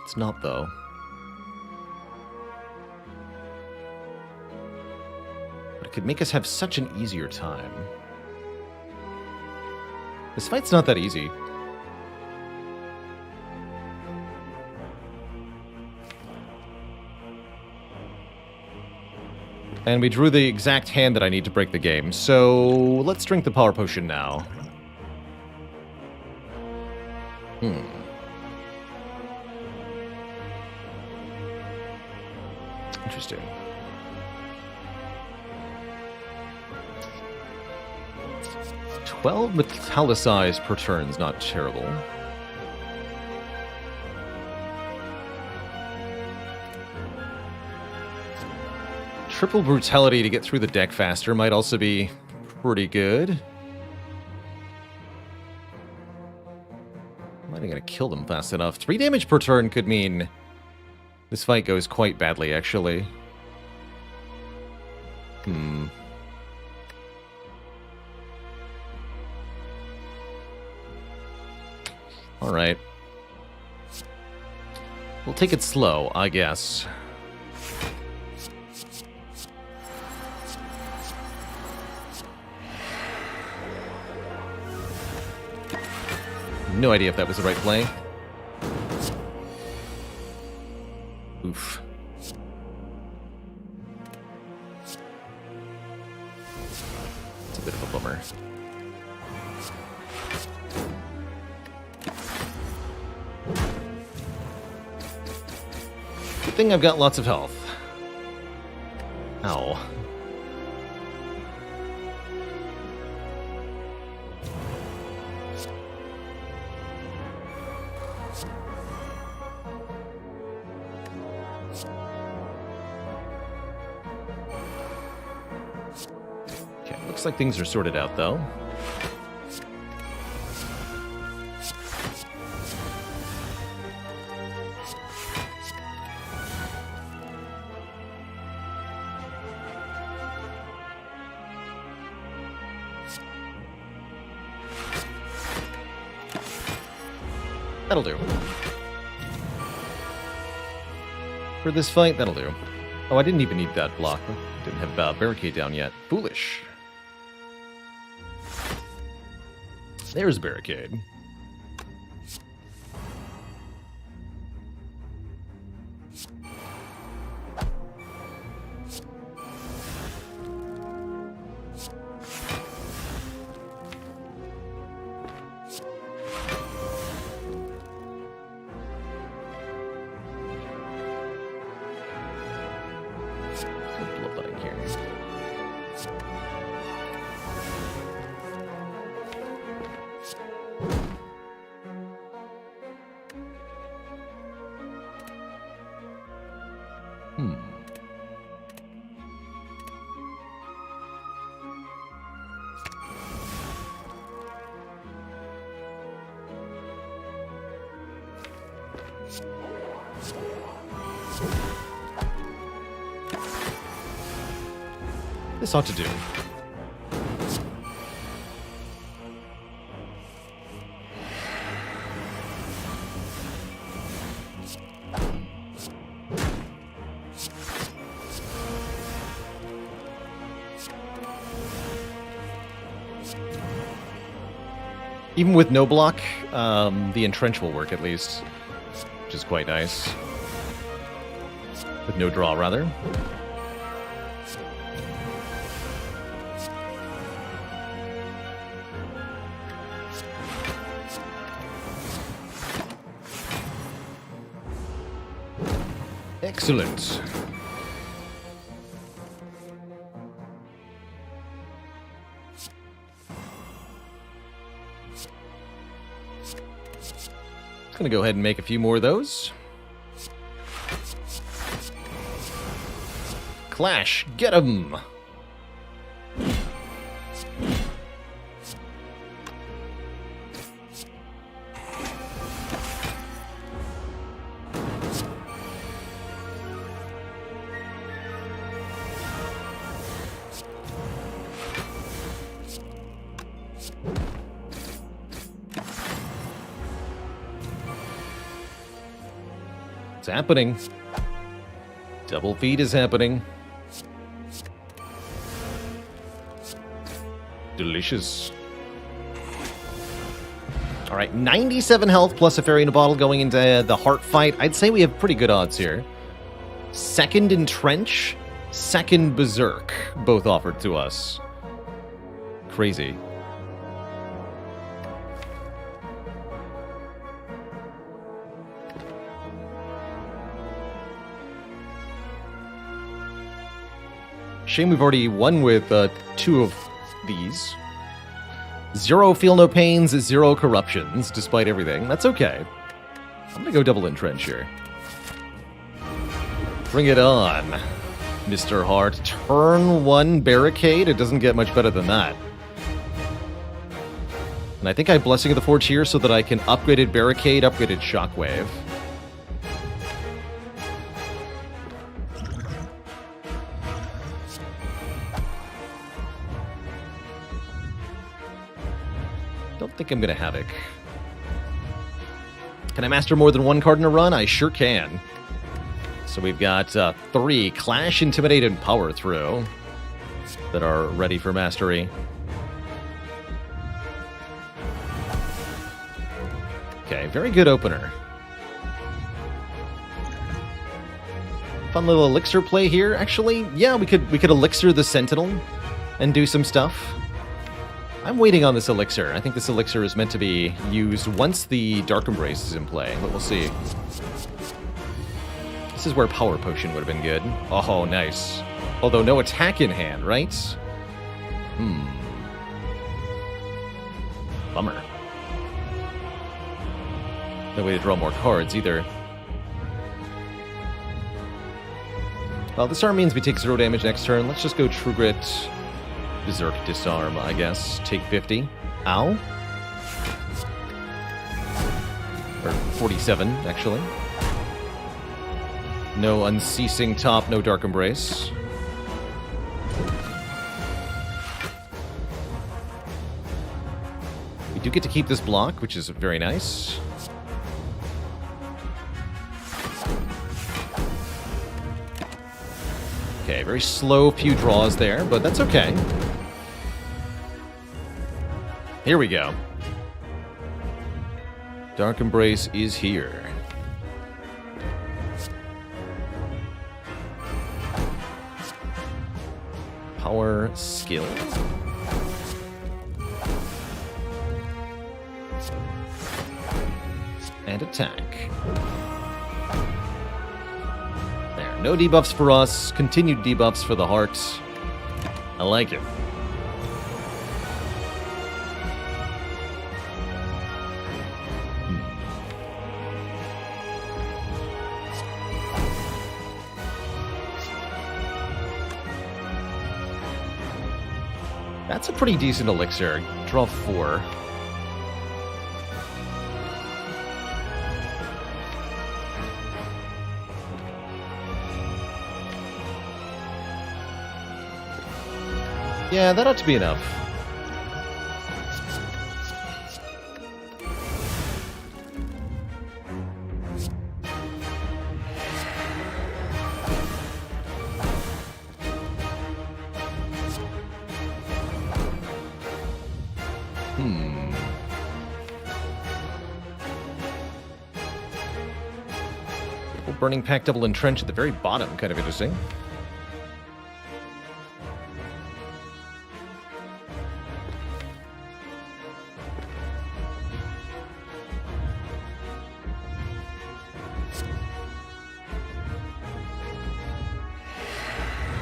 It's not, though. But it could make us have such an easier time. This fight's not that easy. And we drew the exact hand that I need to break the game, so let's drink the power potion now. Interesting. "12 metallicized per turn's not terrible. Triple brutality to get through the deck faster might also be pretty good. I'm not even going to kill them fast enough. 3 damage per turn could mean this fight goes quite badly, actually. Alright. We'll take it slow, I guess. No idea if that was the right play. Oof. It's a bit of a bummer. Good thing I've got lots of health. Ow. Okay, looks like things are sorted out, though. That'll do. For this fight, that'll do. Oh, I didn't even need that block. Didn't have barricade down yet. Foolish. There's barricade. This ought to do. Even with no block, the entrench will work at least, which is quite nice. With no draw, rather. Excellent. Gonna go ahead and make a few more of those. Clash, get 'em! It's happening. Double feed is happening. Delicious. All right, 97 health plus a fairy in a bottle going into the heart fight. I'd say we have pretty good odds here. Second entrench, second berserk, both offered to us. Crazy. Shame we've already won with two of these. 0 feel no pains, 0 corruptions, despite everything. That's okay. I'm gonna go double entrench here. Bring it on, Mr. Hart. Turn 1 barricade. It doesn't get much better than that. And I think I have Blessing of the Forge here so that I can upgraded barricade, upgraded shockwave. Don't think I'm gonna Havoc. Can I master more than one card in a run? I sure can. So we've got 3 Clash, Intimidate, and Power Through that are ready for mastery. Okay, very good opener. Fun little elixir play here. Actually, yeah, we could elixir the Sentinel and do some stuff. I'm waiting on this elixir. I think this elixir is meant to be used once the Dark Embrace is in play, but we'll see. This is where Power Potion would have been good. Oh, nice. Although no attack in hand, right? Bummer. No way to draw more cards, either. Well, this arm means we take 0 damage next turn. Let's just go True Grit, Berserk Disarm, I guess. Take 50. Ow. Or 47, actually. No Unceasing Top, no Dark Embrace. We do get to keep this block, which is very nice. Okay, very slow few draws there, but that's okay. Here we go. Dark Embrace is here. Power, skill. And attack. There, no debuffs for us. Continued debuffs for the heart. I like it. That's a pretty decent elixir. Draw 4. Yeah, that ought to be enough. Burning Pack, Double Entrench at the very bottom, kind of interesting.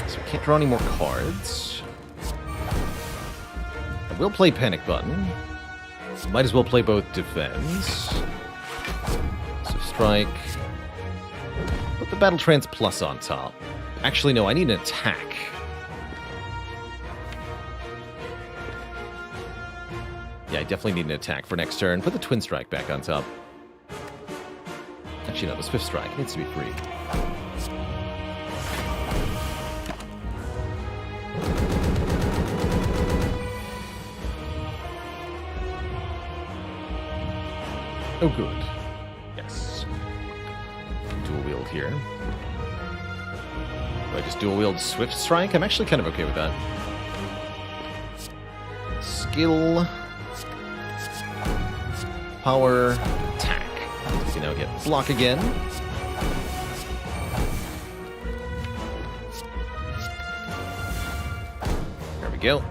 So we can't draw any more cards. I will play Panic Button. Might as well play both Defense. So Strike. Put the Battle Trance Plus on top. Actually, no, I need an attack. Yeah, I definitely need an attack for next turn. Put the Twin Strike back on top. Actually, no, the Swift Strike needs to be free. Oh, good. Yes. Dual wield here. Do I just dual wield Swift Strike? I'm actually kind of okay with that. Skill. Power. Attack. We can now get block again. There we go.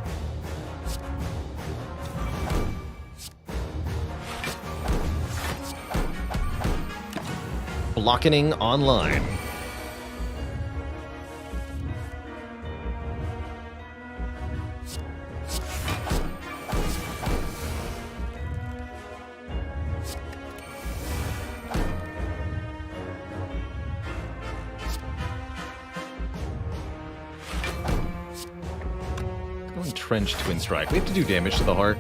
Blockening online. Go Entrenched Twin Strike. We have to do damage to the heart.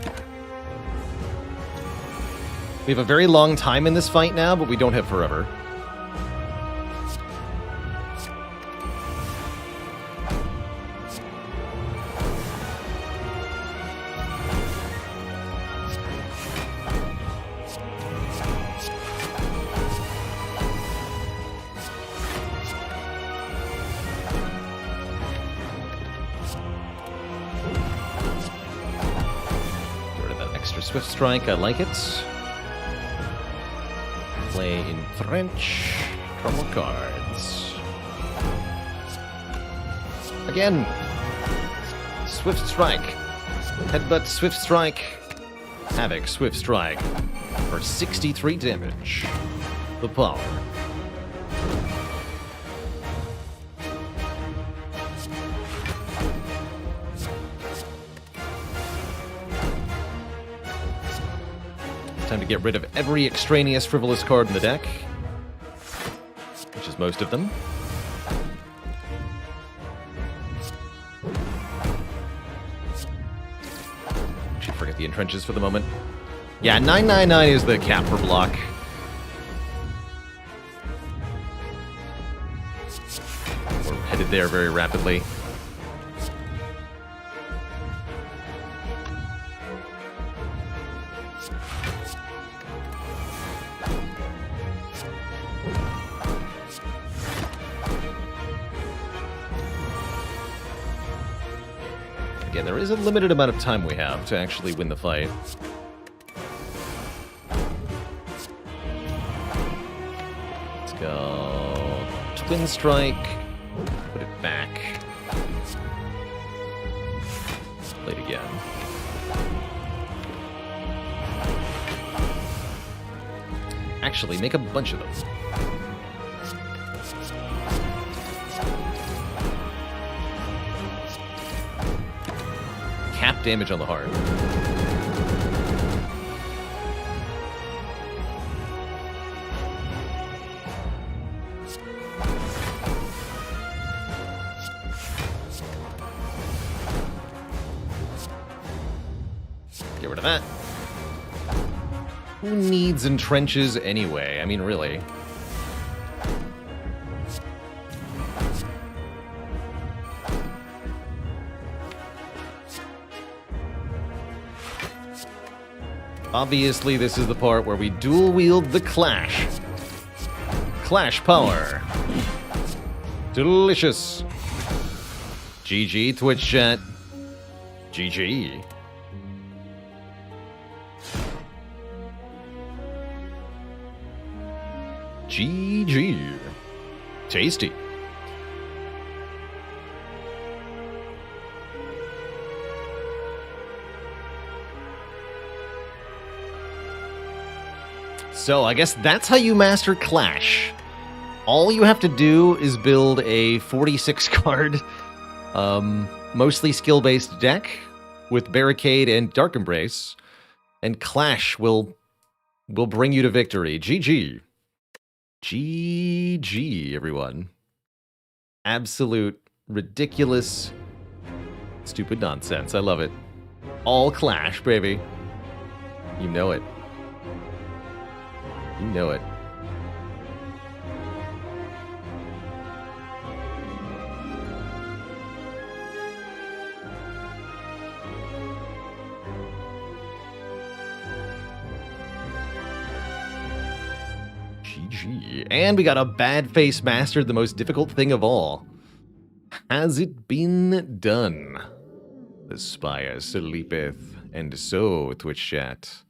We have a very long time in this fight now, but we don't have forever. Swift Strike, I like it. Play Entrench. Draw more cards. Again. Swift Strike. Headbutt, Swift Strike. Havoc, Swift Strike. For 63 damage. The power. Time to get rid of every extraneous frivolous card in the deck, which is most of them. Should forget the entrenches for the moment. Yeah, 999 is the cap for block. We're headed there very rapidly. Again, there is a limited amount of time we have to actually win the fight. Let's go Twin Strike. Put it back. Play it again. Actually, make a bunch of them. Cap damage on the heart. Get rid of that. Who needs entrenches anyway? I mean, really. Obviously, this is the part where we dual-wield the Clash. Clash power. Delicious. GG, Twitch chat. GG. GG. Tasty. So, I guess that's how you master Clash. All you have to do is build a 46-card, mostly skill-based deck with Barricade and Dark Embrace, and Clash will bring you to victory. GG. GG, everyone. Absolute, ridiculous, stupid nonsense. I love it. All Clash, baby. You know it. You know it. GG. And we got a bad face mastered, the most difficult thing of all. Has it been done? The spire sleepeth, and so, Twitch chat.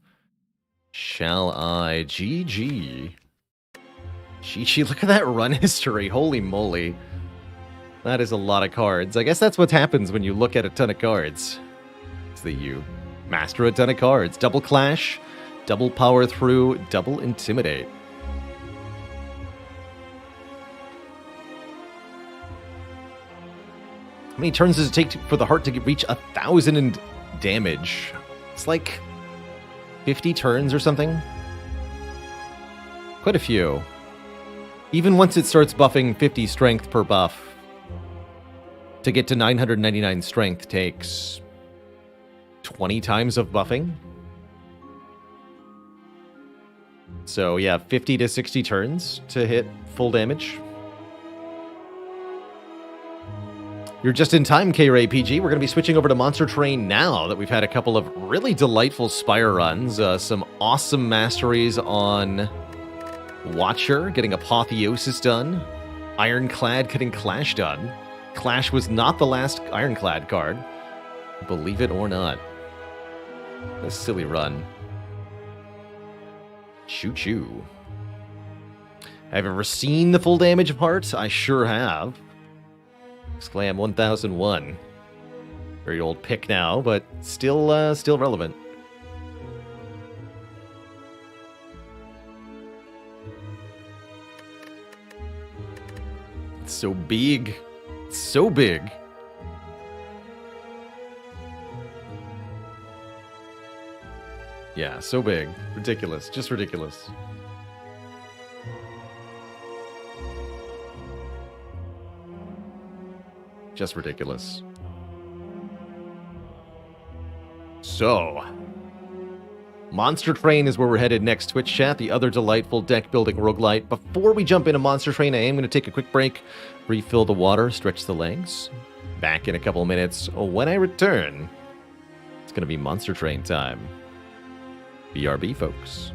Shall I? GG. GG, look at that run history. Holy moly. That is a lot of cards. I guess that's what happens when you look at a ton of cards. It's that you master a ton of cards. Double Clash, double Power Through, double Intimidate. How many turns does it take for the heart to reach 1,000 in damage? It's like 50 turns or something? Quite a few. Even once it starts buffing 50 strength per buff, to get to 999 strength takes 20 times of buffing. So yeah, 50 to 60 turns to hit full damage. You're just in time, K-Ray PG. We're going to be switching over to Monster Train now that we've had a couple of really delightful Spire runs. Some awesome masteries on Watcher, getting Apotheosis done. Ironclad getting Clash done. Clash was not the last Ironclad card, believe it or not. A silly run. Choo-choo. Have you ever seen the full damage of Heart? I sure have. Exclam 1001. Very old pick now, but still relevant. It's so big. It's so big. Yeah, so big. Ridiculous. Just ridiculous. Just ridiculous. So, Monster Train is where we're headed next, Twitch chat, the other delightful deck-building roguelite. Before we jump into Monster Train, I am going to take a quick break, refill the water, stretch the legs. Back in a couple of minutes. When I return, it's going to be Monster Train time. BRB, folks.